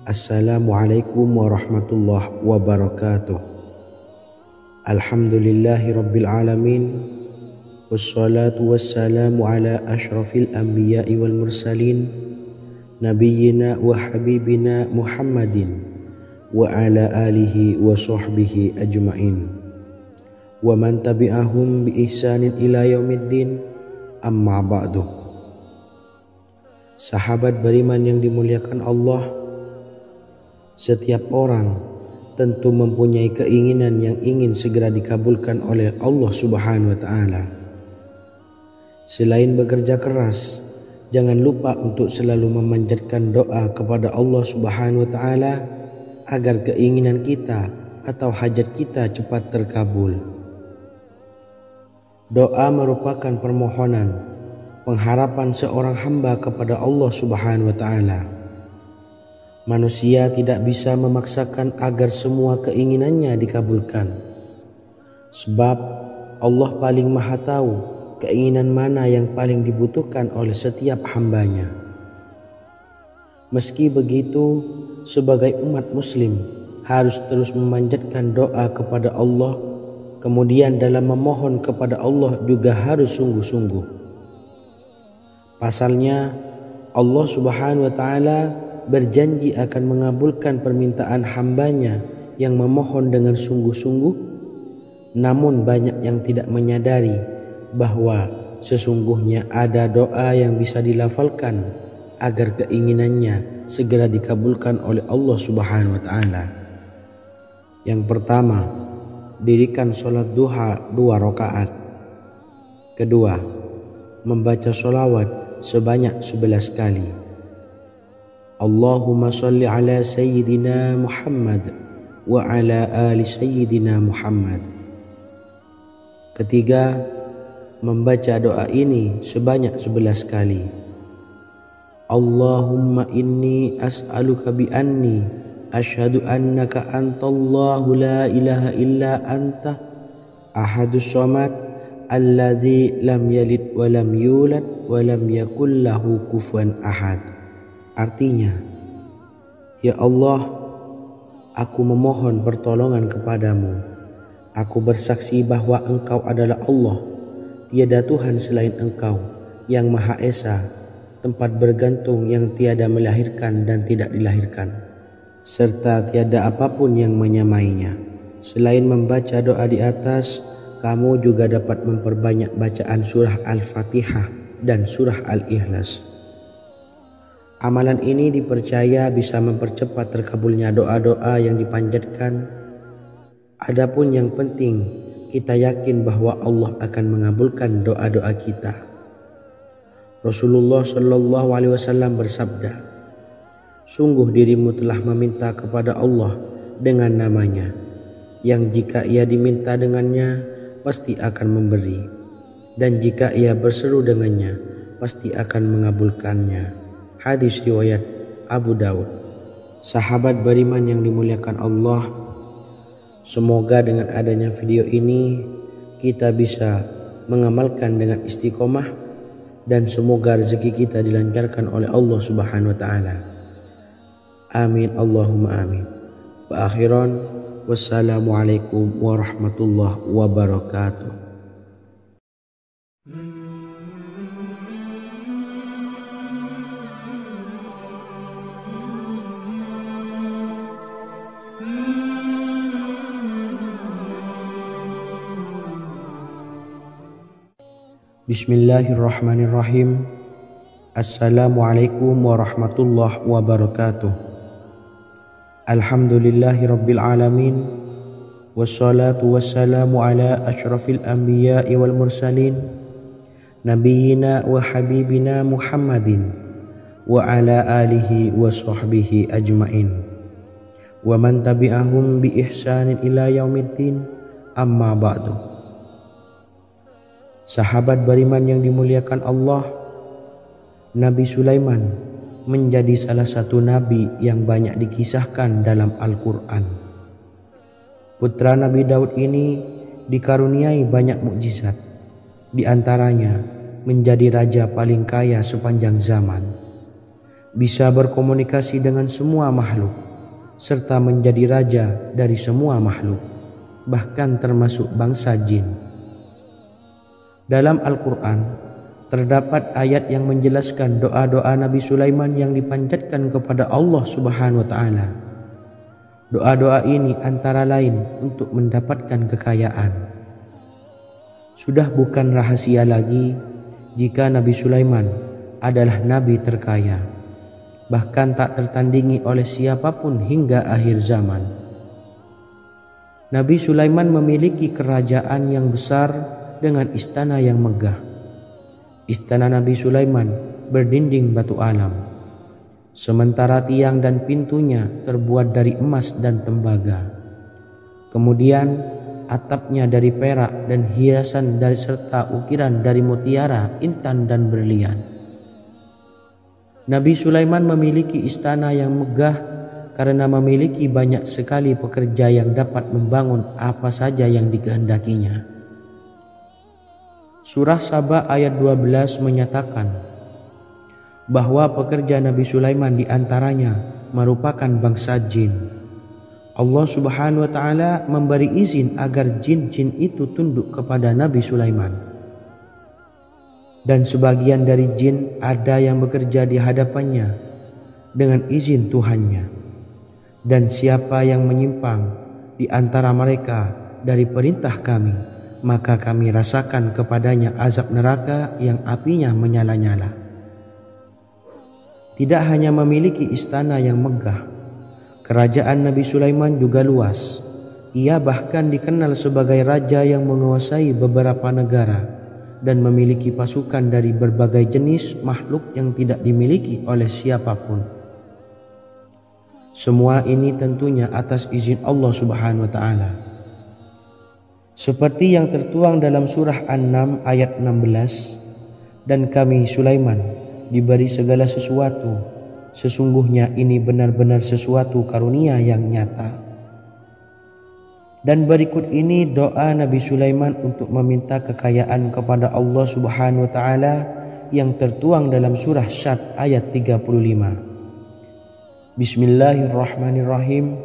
Assalamualaikum warahmatullahi wabarakatuh. Alhamdulillahi rabbil alamin. Wassalatu wassalamu ala ashrafil anbiya'i wal mursalin, nabiyyina wa habibina Muhammadin wa ala alihi wa sahbihi ajma'in wa man tabi'ahum bi ihsanin ila yaumiddin, amma ba'du. Sahabat beriman yang dimuliakan Allah, setiap orang tentu mempunyai keinginan yang ingin segera dikabulkan oleh Allah subhanahu wa ta'ala. Selain bekerja keras, jangan lupa untuk selalu memanjatkan doa kepada Allah subhanahu wa ta'ala agar keinginan kita atau hajat kita cepat terkabul. Doa merupakan permohonan, pengharapan seorang hamba kepada Allah subhanahu wa ta'ala. Manusia tidak bisa memaksakan agar semua keinginannya dikabulkan, sebab Allah paling maha tahu keinginan mana yang paling dibutuhkan oleh setiap hambanya. Meski begitu, sebagai umat muslim, harus terus memanjatkan doa kepada Allah. Kemudian dalam memohon kepada Allah juga harus sungguh-sungguh. Pasalnya Allah Subhanahu wa taala berjanji akan mengabulkan permintaan hambanya yang memohon dengan sungguh-sungguh. Namun banyak yang tidak menyadari bahwa sesungguhnya ada doa yang bisa dilafalkan agar keinginannya segera dikabulkan oleh Allah Subhanahu wa taala. Yang pertama, dirikan sholat duha 2 rakaat. Kedua, membaca sholawat sebanyak 11 kali. Allahumma sholli ala sayyidina Muhammad wa ala ali sayyidina Muhammad. Ketiga, membaca doa ini sebanyak 11 kali. Allahumma inni as'aluka bi anni asyhadu annaka antallahu la ilaha illa anta ahadus samad allazi lam yalid wa lam yulad wa lam yakul lahu kufuwan ahad. Artinya, ya Allah, aku memohon pertolongan kepadamu. Aku bersaksi bahwa Engkau adalah Allah, tiada Tuhan selain Engkau yang Maha Esa, tempat bergantung yang tiada melahirkan dan tidak dilahirkan, serta tiada apapun yang menyamainya. Selain membaca doa di atas, kamu juga dapat memperbanyak bacaan surah Al-Fatihah dan surah Al-Ikhlas. Amalan ini dipercaya bisa mempercepat terkabulnya doa-doa yang dipanjatkan. Adapun yang penting, kita yakin bahwa Allah akan mengabulkan doa-doa kita. Rasulullah Shallallahu Alaihi Wasallam bersabda, sungguh dirimu telah meminta kepada Allah dengan namanya, yang jika ia diminta dengannya pasti akan memberi, dan jika ia berseru dengannya pasti akan mengabulkannya. Hadis riwayat Abu Daud. Sahabat beriman yang dimuliakan Allah, semoga dengan adanya video ini kita bisa mengamalkan dengan istiqomah, dan semoga rezeki kita dilancarkan oleh Allah Subhanahu wa taala. Amin Allahumma amin. Wa akhiran, wassalamualaikum warahmatullahi wabarakatuh. Bismillahirrahmanirrahim. Assalamualaikum warahmatullahi wabarakatuh. Alhamdulillahi rabbil alamin. Wassalatu wassalamu ala asyrafil anbiya'i wal mursalin, nabiyyina wa habibina Muhammadin wa ala alihi wa sahbihi ajmain, wa man tabi'ahum bi ihsanin ila yaumiddin, amma ba'du. Sahabat beriman yang dimuliakan Allah, Nabi Sulaiman menjadi salah satu nabi yang banyak dikisahkan dalam Al-Quran. Putra Nabi Daud ini dikaruniai banyak mukjizat, di antaranya menjadi raja paling kaya sepanjang zaman, bisa berkomunikasi dengan semua makhluk, serta menjadi raja dari semua makhluk, bahkan termasuk bangsa jin. Dalam Al-Quran terdapat ayat yang menjelaskan doa-doa Nabi Sulaiman yang dipanjatkan kepada Allah Subhanahu wa taala. Doa-doa ini antara lain untuk mendapatkan kekayaan. Sudah bukan rahasia lagi jika Nabi Sulaiman adalah nabi terkaya, bahkan tak tertandingi oleh siapapun hingga akhir zaman. Nabi Sulaiman memiliki kerajaan yang besar dengan istana yang megah. Istana Nabi Sulaiman berdinding batu alam, sementara tiang dan pintunya terbuat dari emas dan tembaga. Kemudian atapnya dari perak dan hiasan dari serta ukiran dari mutiara, intan dan berlian. Nabi Sulaiman memiliki istana yang megah karena memiliki banyak sekali pekerja yang dapat membangun apa saja yang dikehendakinya. Surah Saba ayat 12 menyatakan bahwa pekerja Nabi Sulaiman diantaranya merupakan bangsa jin. Allah Subhanahu wa taala memberi izin agar jin-jin itu tunduk kepada Nabi Sulaiman. Dan sebagian dari jin ada yang bekerja di hadapannya dengan izin Tuhannya. Dan siapa yang menyimpang di antara mereka dari perintah kami, maka kami rasakan kepadanya azab neraka yang apinya menyala-nyala. Tidak hanya memiliki istana yang megah, kerajaan Nabi Sulaiman juga luas. Ia bahkan dikenal sebagai raja yang menguasai beberapa negara dan memiliki pasukan dari berbagai jenis makhluk yang tidak dimiliki oleh siapapun. Semua ini tentunya atas izin Allah Subhanahu wa taala. Seperti yang tertuang dalam surah An-Naml ayat 16, dan kami Sulaiman diberi segala sesuatu, sesungguhnya ini benar-benar sesuatu karunia yang nyata. Dan berikut ini doa Nabi Sulaiman untuk meminta kekayaan kepada Allah Subhanahu wa taala yang tertuang dalam surah Syad ayat 35. Bismillahirrahmanirrahim.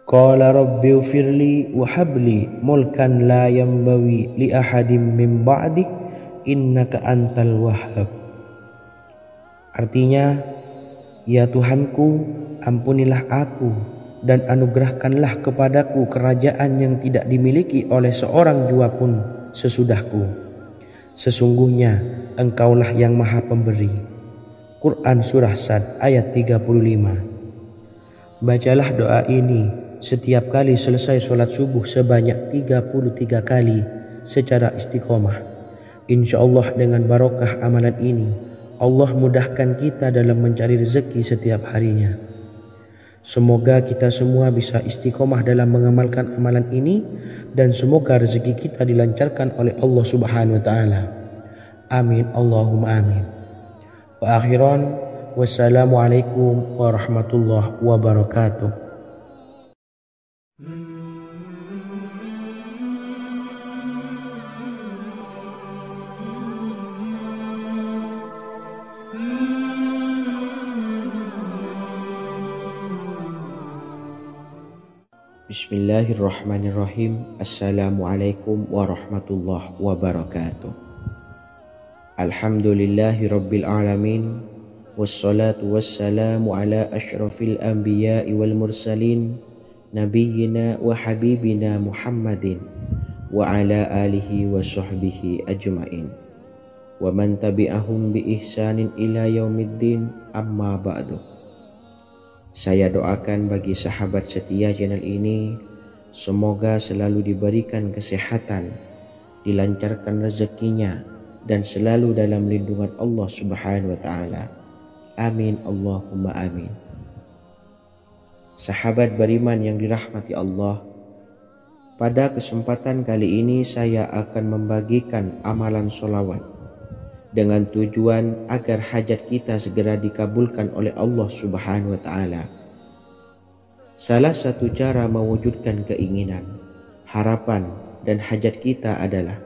Qala rabbighfirli wa habli mulkan la yanbawi li ahadim min ba'di innaka antal wahhab. Artinya, ya Tuhanku, ampunilah aku dan anugerahkanlah kepadaku kerajaan yang tidak dimiliki oleh seorang jua pun sesudahku. Sesungguhnya Engkaulah yang Maha Pemberi. Quran Surah Sad ayat 35. Bacalah doa ini setiap kali selesai sholat subuh sebanyak 33 kali secara istiqomah. Insya Allah dengan barokah amalan ini, Allah mudahkan kita dalam mencari rezeki setiap harinya. Semoga kita semua bisa istiqomah dalam mengamalkan amalan ini, dan semoga rezeki kita dilancarkan oleh Allah Subhanahu wa taala. Amin Allahumma amin. Wa akhiran, wassalamualaikum warahmatullahi wabarakatuh. Bismillahirrahmanirrahim. Assalamualaikum warahmatullahi wabarakatuh. Alhamdulillahi rabbil alamin. Wassalatu wassalamu ala ashrafil anbiya'i wal mursalin, nabiyyina wa habibina Muhammadin wa ala alihi wa sahbihi ajma'in wa man tabi'ahum bi ihsanin ila yaumiddin, amma ba'du. Saya doakan bagi sahabat setia channel ini, semoga selalu diberikan kesehatan, dilancarkan rezekinya, dan selalu dalam lindungan Allah Subhanahu wa taala. Amin Allahumma amin. Sahabat beriman yang dirahmati Allah, pada kesempatan kali ini saya akan membagikan amalan sholawat dengan tujuan agar hajat kita segera dikabulkan oleh Allah Subhanahu wa taala. Salah satu cara mewujudkan keinginan, harapan, dan hajat kita adalah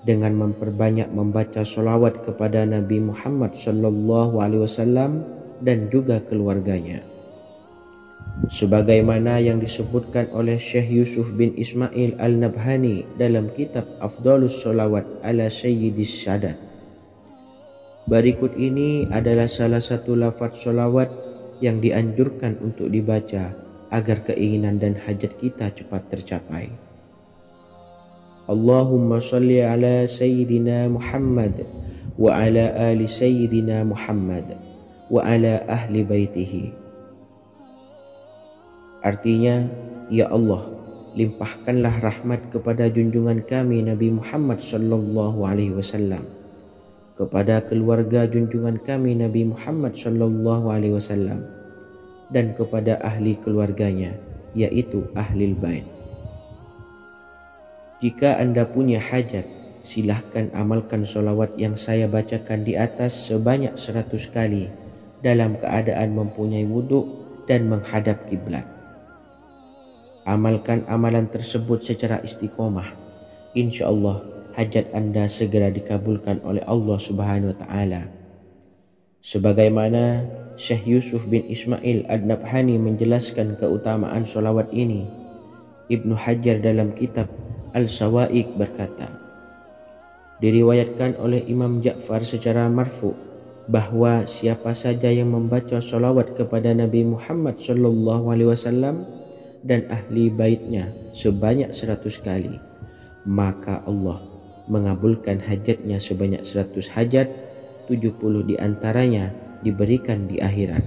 dengan memperbanyak membaca sholawat kepada Nabi Muhammad SAW dan juga keluarganya. Sebagaimana yang disebutkan oleh Syekh Yusuf bin Ismail Al-Nabhani dalam kitab Afdhalus Sholawat ala Sayyidis Sadat. Berikut ini adalah salah satu lafaz sholawat yang dianjurkan untuk dibaca agar keinginan dan hajat kita cepat tercapai. Allahumma salli ala Sayyidina Muhammad wa ala ali Sayyidina Muhammad wa ala ahli baitihi. Artinya, ya Allah, limpahkanlah rahmat kepada junjungan kami Nabi Muhammad sallallahu alaihi wasallam, kepada keluarga junjungan kami Nabi Muhammad sallallahu alaihi wasallam, dan kepada ahli keluarganya, yaitu ahlil bait. Jika Anda punya hajat, silahkan amalkan sholawat yang saya bacakan di atas sebanyak 100 kali dalam keadaan mempunyai wudhu dan menghadap kiblat. Amalkan amalan tersebut secara istiqomah. Insya Allah hajat Anda segera dikabulkan oleh Allah Subhanahu wa taala. Sebagaimana Syekh Yusuf bin Ismail Ad-Nabhani menjelaskan keutamaan solawat ini. Ibnu Hajar dalam kitab Al-Sawa'iq berkata, diriwayatkan oleh Imam Ja'far secara marfu bahwa siapa saja yang membaca solawat kepada Nabi Muhammad SAW dan ahli baitnya sebanyak 100 kali, maka Allah mengabulkan hajatnya sebanyak 100 hajat, 70 diantaranya diberikan di akhirat.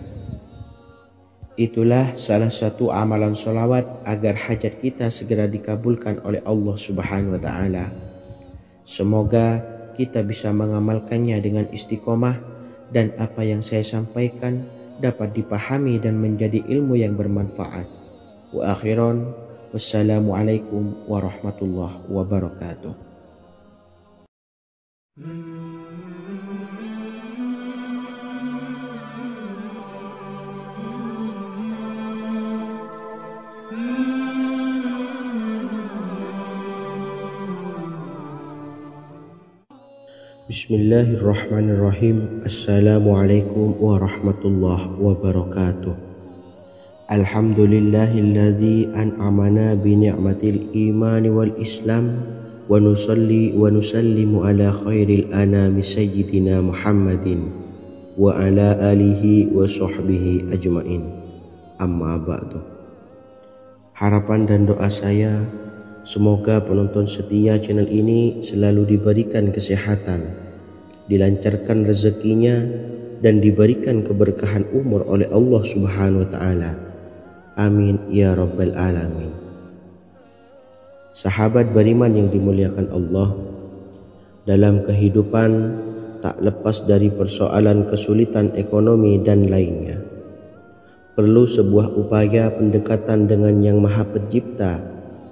Itulah salah satu amalan solawat agar hajat kita segera dikabulkan oleh Allah Subhanahu wa Ta'ala. Semoga kita bisa mengamalkannya dengan istiqomah dan apa yang saya sampaikan dapat dipahami dan menjadi ilmu yang bermanfaat. Wa akhiran, wassalamualaikum warahmatullahi wabarakatuh. Bismillahirrahmanirrahim. Assalamualaikum warahmatullahi wabarakatuh. Alhamdulillahilladzi an'amana bi ni'matil imani wal islam wa nusalli wa nusallimu ala khairil anami sayyidina Muhammadin wa ala alihi wa sahbihi ajmain. Amma ba'du. Harapan dan doa saya, semoga penonton setia channel ini selalu diberikan kesehatan, dilancarkan rezekinya, dan diberikan keberkahan umur oleh Allah Subhanahu wa Ta'ala. Amin ya rabbal alamin. Sahabat beriman yang dimuliakan Allah, dalam kehidupan tak lepas dari persoalan kesulitan ekonomi dan lainnya. Perlu sebuah upaya pendekatan dengan Yang Maha Pencipta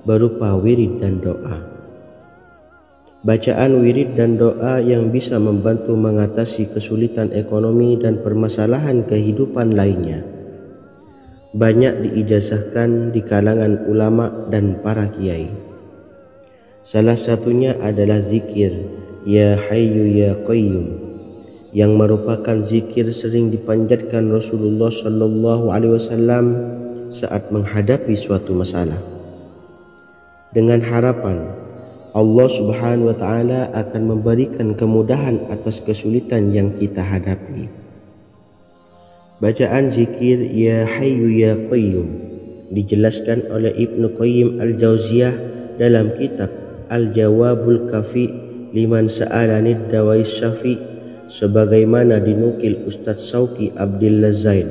berupa wirid dan doa. Bacaan wirid dan doa yang bisa membantu mengatasi kesulitan ekonomi dan permasalahan kehidupan lainnya banyak diijazahkan di kalangan ulama dan para kiai. Salah satunya adalah zikir Ya Hayyu Ya Qayyum, yang merupakan zikir sering dipanjatkan Rasulullah SAW saat menghadapi suatu masalah, dengan harapan Allah Subhanahu wa Ta'ala akan memberikan kemudahan atas kesulitan yang kita hadapi. Bacaan zikir Ya Hayyu Ya Qayyum dijelaskan oleh Ibnu Qayyim Al-Jauziyah dalam kitab Al-Jawabul Kafi liman sa'alanid dawais syafi, sebagaimana dinukil Ustadz Sauki Abdillah Zain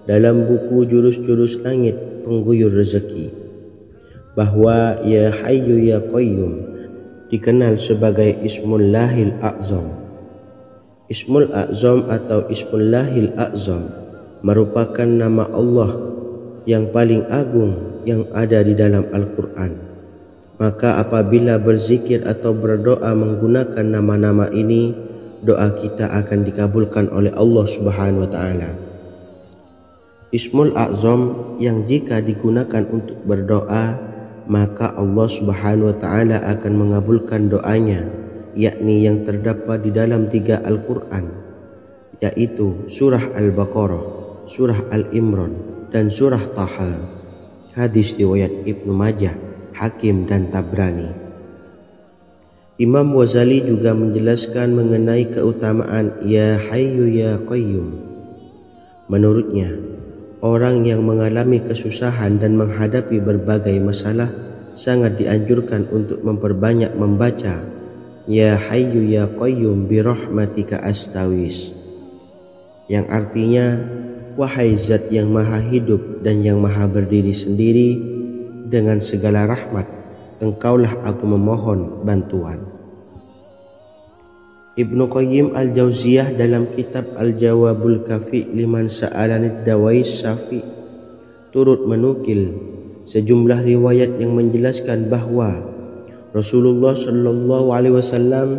dalam buku Jurus-Jurus Langit Pengguyur Rezeki, bahwa Ya Hayyu Ya Qayyum dikenal sebagai Ismullahil A'zam. Ismul A'zam atau Ismullahil A'zam merupakan nama Allah yang paling agung yang ada di dalam Al-Quran. Maka apabila berzikir atau berdoa menggunakan nama-nama ini, doa kita akan dikabulkan oleh Allah Subhanahu wa Ta'ala. Ismul A'zam yang jika digunakan untuk berdoa, maka Allah Subhanahu wa Ta'ala akan mengabulkan doanya, yakni yang terdapat di dalam 3 Al-Quran, yaitu surah Al-Baqarah, surah Al-Imran, dan surah Taha. Hadis riwayat Ibnu Majah, Hakim, dan Tabrani. Imam Ghazali juga menjelaskan mengenai keutamaan Ya Hayyu Ya Qayyum. Menurutnya, orang yang mengalami kesusahan dan menghadapi berbagai masalah sangat dianjurkan untuk memperbanyak membaca Ya Hayyu Ya Qayyum bi rahmatika astawis, yang artinya, wahai zat yang maha hidup dan yang maha berdiri sendiri, dengan segala rahmat engkaulah aku memohon bantuan. Ibnu Qayyim Al-Jauziyah dalam kitab Al-Jawabul Kafi liman sa'alanid dawais syafi turut menukil sejumlah riwayat yang menjelaskan bahwa Rasulullah SAW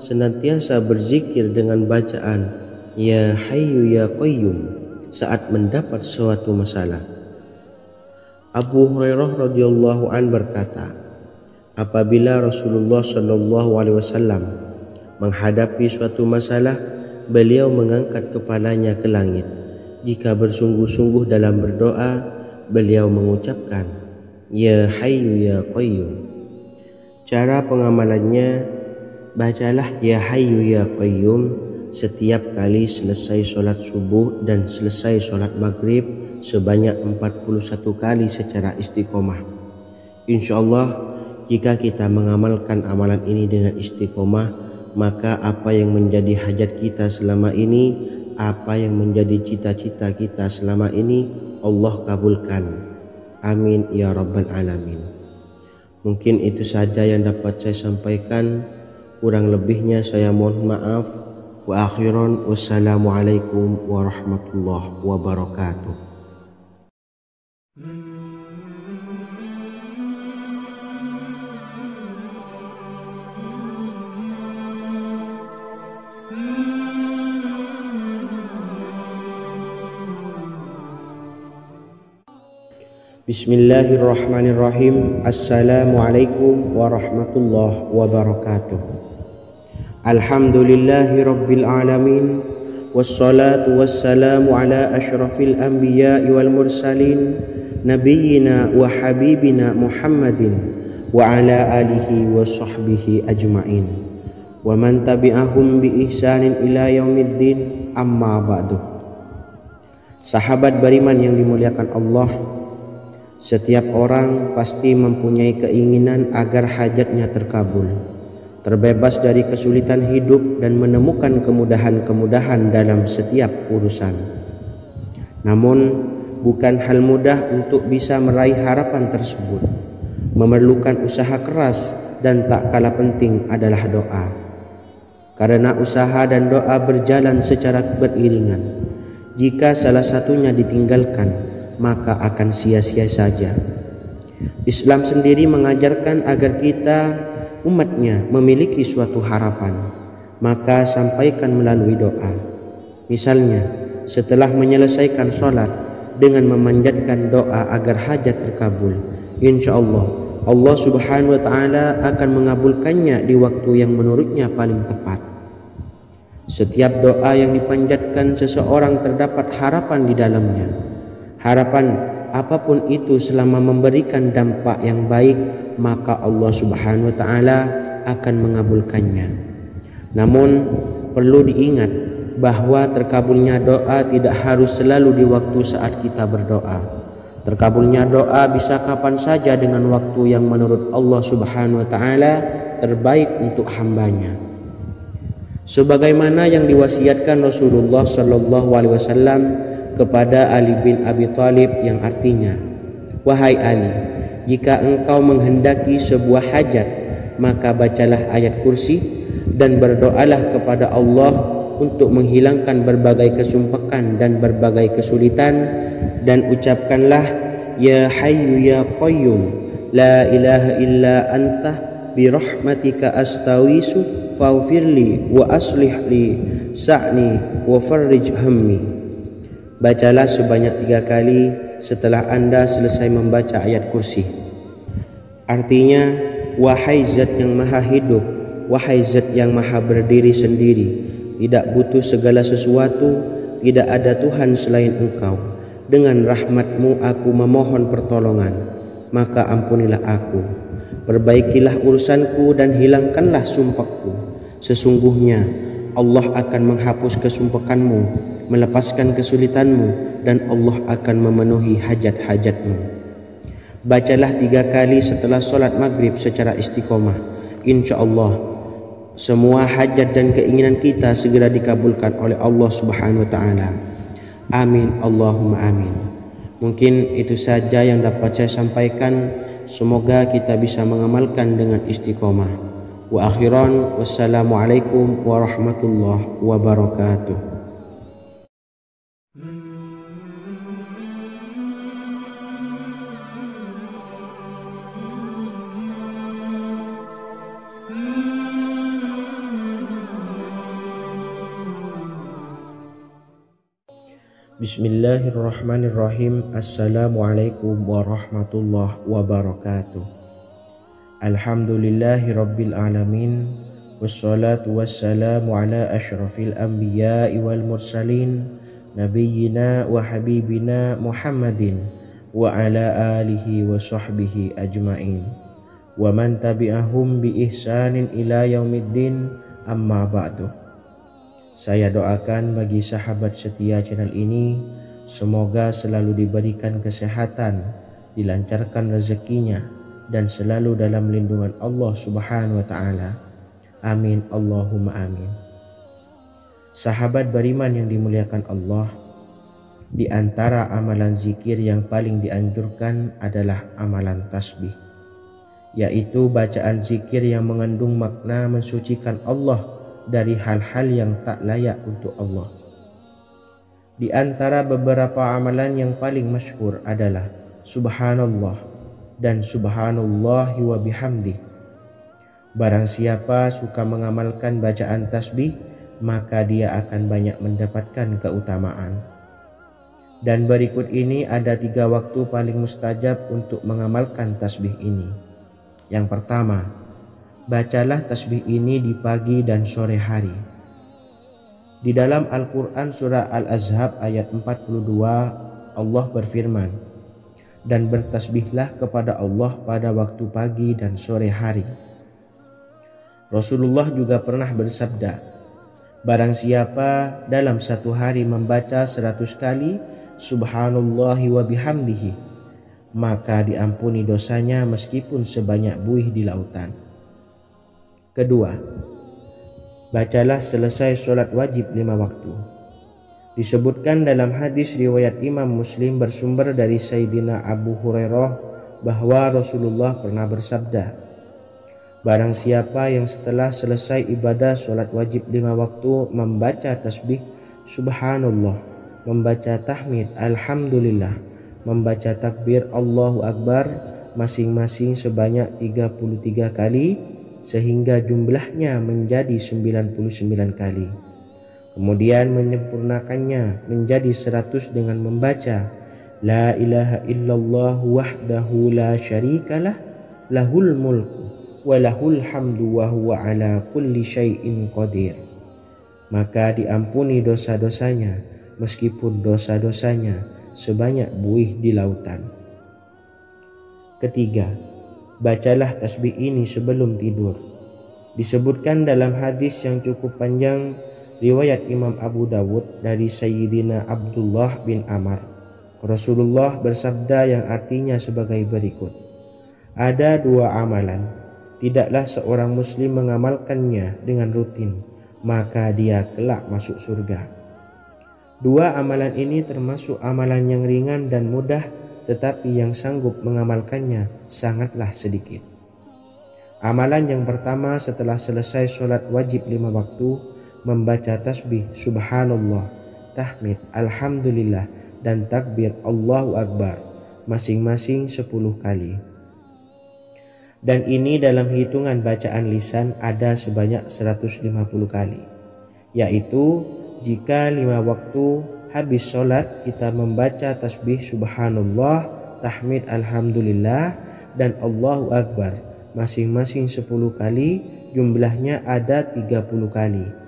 senantiasa berzikir dengan bacaan Ya Hayyu Ya Qayyum saat mendapat suatu masalah. Abu Hurairah radhiyallahu an berkata, apabila Rasulullah SAW menghadapi suatu masalah, beliau mengangkat kepalanya ke langit jika bersungguh-sungguh dalam berdoa, beliau mengucapkan, Ya Hayyu Ya Qayyum. Cara pengamalannya, bacalah Ya Hayyu Ya Qayyum setiap kali selesai sholat subuh dan selesai sholat maghrib sebanyak 41 kali secara istiqomah. InsyaAllah, jika kita mengamalkan amalan ini dengan istiqomah, maka apa yang menjadi hajat kita selama ini, apa yang menjadi cita-cita kita selama ini, Allah kabulkan. Amin ya rabbal alamin. Mungkin itu saja yang dapat saya sampaikan. Kurang lebihnya saya mohon maaf. Wa akhiran, wassalamualaikum warahmatullahi wabarakatuh. Bismillahirrahmanirrahim. Assalamualaikum warahmatullahi wabarakatuh. Alhamdulillahi rabbil alamin. Wassalatu wassalamu ala ashrafil anbiya'i wal mursalin, nabiyyina wa habibina Muhammadin wa ala alihi wa sahbihi ajma'in wa man tabi'ahum bi ihsanin ila yaumiddin, amma ba'du. Sahabat beriman yang dimuliakan Allah, setiap orang pasti mempunyai keinginan agar hajatnya terkabul, terbebas dari kesulitan hidup dan menemukan kemudahan-kemudahan dalam setiap urusan. Namun, bukan hal mudah untuk bisa meraih harapan tersebut. Memerlukan usaha keras dan tak kalah penting adalah doa. Karena usaha dan doa berjalan secara beriringan. Jika salah satunya ditinggalkan, maka akan sia-sia saja. Islam sendiri mengajarkan agar kita umatnya memiliki suatu harapan, maka sampaikan melalui doa. Misalnya, setelah menyelesaikan sholat dengan memanjatkan doa agar hajat terkabul, insyaallah Allah subhanahu wa ta'ala akan mengabulkannya di waktu yang menurutnya paling tepat. Setiap doa yang dipanjatkan seseorang terdapat harapan di dalamnya. Harapan apapun itu selama memberikan dampak yang baik, maka Allah subhanahu wa ta'ala akan mengabulkannya. Namun perlu diingat bahwa terkabulnya doa tidak harus selalu di waktu saat kita berdoa. Terkabulnya doa bisa kapan saja dengan waktu yang menurut Allah subhanahu wa ta'ala terbaik untuk hambanya. Sebagaimana yang diwasiatkan Rasulullah sallallahu alaihi wasallam kepada Ali bin Abi Thalib, yang artinya, Wahai Ali, jika engkau menghendaki sebuah hajat, maka bacalah ayat kursi dan berdoalah kepada Allah untuk menghilangkan berbagai kesumpakan dan berbagai kesulitan, dan ucapkanlah Ya Hayyu Ya Qayyum, La ilaha illa anta birahmatika astawisu faghfirli wa aslih li sa'ni wa farrij hammi. Bacalah sebanyak 3 kali setelah Anda selesai membaca ayat kursi. Artinya, wahai zat yang maha hidup, wahai zat yang maha berdiri sendiri, tidak butuh segala sesuatu, tidak ada Tuhan selain Engkau. Dengan rahmat-Mu aku memohon pertolongan, maka ampunilah aku. Perbaikilah urusanku dan hilangkanlah sumpahku. Sesungguhnya Allah akan menghapus kesumpakanmu, melepaskan kesulitanmu, dan Allah akan memenuhi hajat-hajatmu. Bacalah 3 kali setelah sholat maghrib secara istiqomah. InsyaAllah semua hajat dan keinginan kita segera dikabulkan oleh Allah subhanahu wa ta'ala. Amin Allahumma amin. Mungkin itu saja yang dapat saya sampaikan. Semoga kita bisa mengamalkan dengan istiqomah. Wa akhiran, wassalamualaikum warahmatullahi wabarakatuh. Bismillahirrahmanirrahim. Assalamualaikum warahmatullahi wabarakatuh. Alhamdulillahi rabbil alamin. Wassalatu wassalamu ala ashrafil anbiya'i wal mursalin, nabiyyina wa habibina Muhammadin wa ala alihi wa sahbihi ajma'in wa man tabi'ahum bi ihsanin ila yaumiddin, amma ba'du. Saya doakan bagi sahabat setia channel ini, semoga selalu diberikan kesehatan, dilancarkan rezekinya, dan selalu dalam lindungan Allah Subhanahu wa ta'ala. Amin Allahumma amin. Sahabat beriman yang dimuliakan Allah, di antara amalan zikir yang paling dianjurkan adalah amalan tasbih, yaitu bacaan zikir yang mengandung makna mensucikan Allah dari hal-hal yang tak layak untuk Allah. Di antara beberapa amalan yang paling masyhur adalah Subhanallah dan Subhanallahi wa bihamdih. Barang siapa suka mengamalkan bacaan tasbih, maka dia akan banyak mendapatkan keutamaan. Dan berikut ini ada 3 waktu paling mustajab untuk mengamalkan tasbih ini. Yang pertama, bacalah tasbih ini di pagi dan sore hari. Di dalam Al-Quran surah Al-Ahzab ayat 42, Allah berfirman, dan bertasbihlah kepada Allah pada waktu pagi dan sore hari. Rasulullah juga pernah bersabda, barang siapa dalam satu hari membaca 100 kali Subhanallahi wa bihamdihi, maka diampuni dosanya meskipun sebanyak buih di lautan. Kedua, bacalah selesai sholat wajib 5 waktu. Disebutkan dalam hadis riwayat Imam Muslim bersumber dari Sayyidina Abu Hurairah bahwa Rasulullah pernah bersabda, barang siapa yang setelah selesai ibadah sholat wajib 5 waktu membaca tasbih Subhanallah, membaca tahmid Alhamdulillah, membaca takbir Allahu Akbar masing-masing sebanyak 33 kali sehingga jumlahnya menjadi 99 kali. Kemudian menyempurnakannya menjadi 100 dengan membaca La ilaha illallah wahdahu la syarikalah lahul mulku wa lahul hamdu wa huwa ala kulli syai'in qadir. Maka diampuni dosa-dosanya meskipun dosa-dosanya sebanyak buih di lautan. Ketiga, bacalah tasbih ini sebelum tidur. Disebutkan dalam hadis yang cukup panjang riwayat Imam Abu Dawud dari Sayyidina Abdullah bin Amr, Rasulullah bersabda yang artinya sebagai berikut, ada 2 amalan, tidaklah seorang muslim mengamalkannya dengan rutin, maka dia kelak masuk surga. 2 amalan ini termasuk amalan yang ringan dan mudah, tetapi yang sanggup mengamalkannya sangatlah sedikit. Amalan yang pertama setelah selesai sholat wajib 5 waktu, membaca tasbih Subhanallah, tahmid Alhamdulillah, dan takbir Allahu Akbar masing-masing 10 kali. Dan ini dalam hitungan bacaan lisan ada sebanyak 150 kali, yaitu jika 5 waktu habis sholat kita membaca tasbih Subhanallah, tahmid Alhamdulillah, dan Allahu Akbar masing-masing 10 kali, jumlahnya ada 30 kali.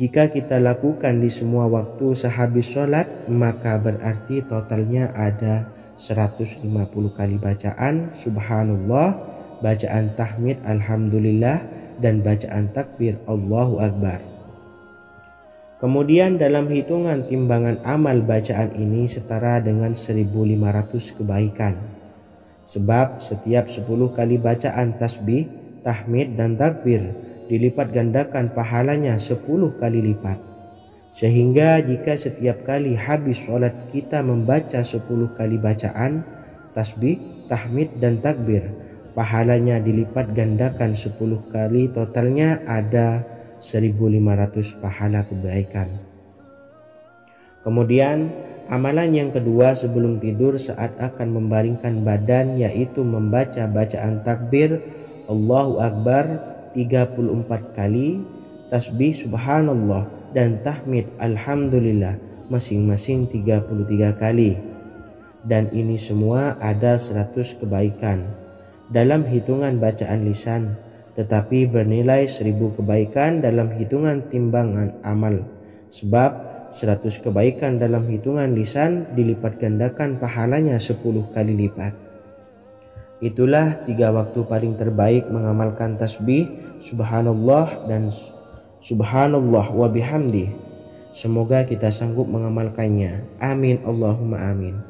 Jika kita lakukan di semua waktu sehabis sholat, maka berarti totalnya ada 150 kali bacaan Subhanallah, bacaan tahmid Alhamdulillah, dan bacaan takbir Allahu Akbar. Kemudian dalam hitungan timbangan amal bacaan ini setara dengan 1500 kebaikan. Sebab setiap 10 kali bacaan tasbih, tahmid, dan takbir dilipat gandakan pahalanya 10 kali lipat. Sehingga jika setiap kali habis sholat kita membaca 10 kali bacaan tasbih, tahmid, dan takbir, pahalanya dilipat gandakan 10 kali, totalnya ada 1500 pahala kebaikan. Kemudian amalan yang kedua sebelum tidur saat akan membaringkan badan, yaitu membaca bacaan takbir Allahu Akbar 34 kali, tasbih Subhanallah, dan tahmid Alhamdulillah masing-masing 33 kali. Dan ini semua ada 100 kebaikan dalam hitungan bacaan lisan, tetapi bernilai 1000 kebaikan dalam hitungan timbangan amal. Sebab 100 kebaikan dalam hitungan lisan dilipat gandakan pahalanya 10 kali lipat. Itulah 3 waktu paling terbaik mengamalkan tasbih subhanallah dan subhanallah wa bihamdi. Semoga kita sanggup mengamalkannya. Amin Allahumma amin.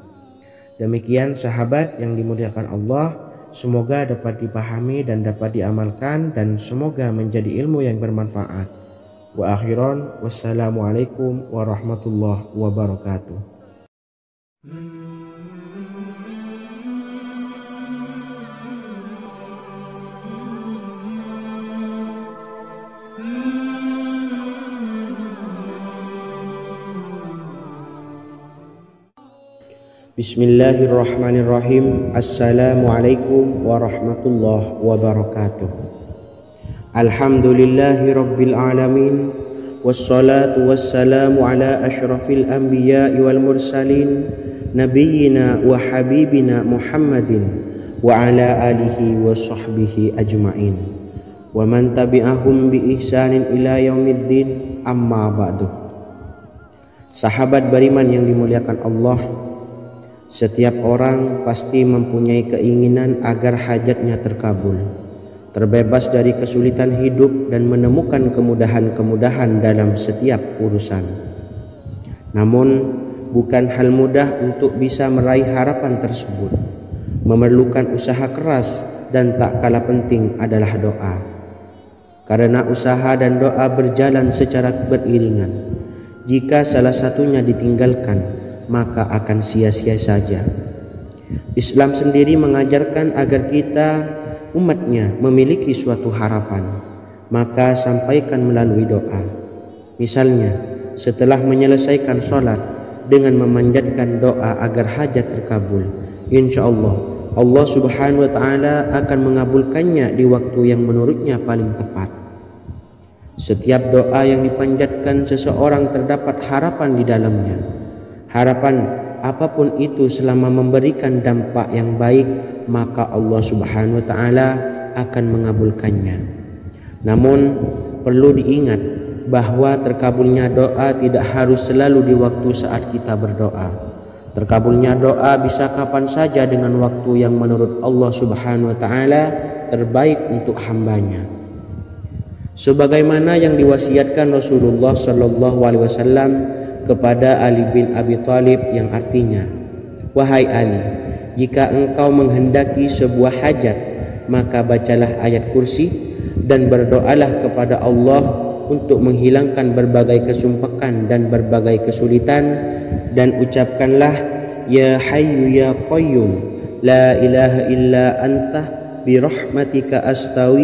Demikian sahabat yang dimuliakan Allah, semoga dapat dipahami dan dapat diamalkan, dan semoga menjadi ilmu yang bermanfaat. Wa akhiran, wassalamualaikum warahmatullahi wabarakatuh. Bismillahirrahmanirrahim. Assalamualaikum warahmatullahi wabarakatuh. Alhamdulillahi rabbil alamin, wassalatu wassalamu ala ashrafil anbiya'i wal mursalin, nabiyyina wa habibina Muhammadin wa ala alihi wa sahbihi ajma'in, wa man tabi'ahum bi ihsanin ila yaumiddin, amma ba'du. Sahabat beriman yang dimuliakan Allah, setiap orang pasti mempunyai keinginan agar hajatnya terkabul, terbebas dari kesulitan hidup dan menemukan kemudahan-kemudahan dalam setiap urusan. Namun bukan hal mudah untuk bisa meraih harapan tersebut. Memerlukan usaha keras, dan tak kalah penting adalah doa. Karena usaha dan doa berjalan secara beriringan. Jika salah satunya ditinggalkan, maka akan sia-sia saja. Islam sendiri mengajarkan agar kita umatnya memiliki suatu harapan, maka sampaikan melalui doa. Misalnya, setelah menyelesaikan sholat dengan memanjatkan doa agar hajat terkabul, insya Allah subhanahu wa ta'ala akan mengabulkannya di waktu yang menurutnya paling tepat. Setiap doa yang dipanjatkan seseorang terdapat harapan di dalamnya. Harapan apapun itu selama memberikan dampak yang baik, maka Allah subhanahu wa ta'ala akan mengabulkannya. Namun perlu diingat bahwa terkabulnya doa tidak harus selalu di waktu saat kita berdoa. Terkabulnya doa bisa kapan saja dengan waktu yang menurut Allah subhanahu wa ta'ala terbaik untuk hambanya. Sebagaimana yang diwasiatkan Rasulullah sallallahu alaihi wasallam kepada Ali bin Abi Thalib, yang artinya, wahai Ali, jika engkau menghendaki sebuah hajat, maka bacalah ayat kursi dan berdoalah kepada Allah untuk menghilangkan berbagai kesumpakan dan berbagai kesulitan, dan ucapkanlah, ya hayyu ya qayyum la ilaha illa anta birahmatika astawi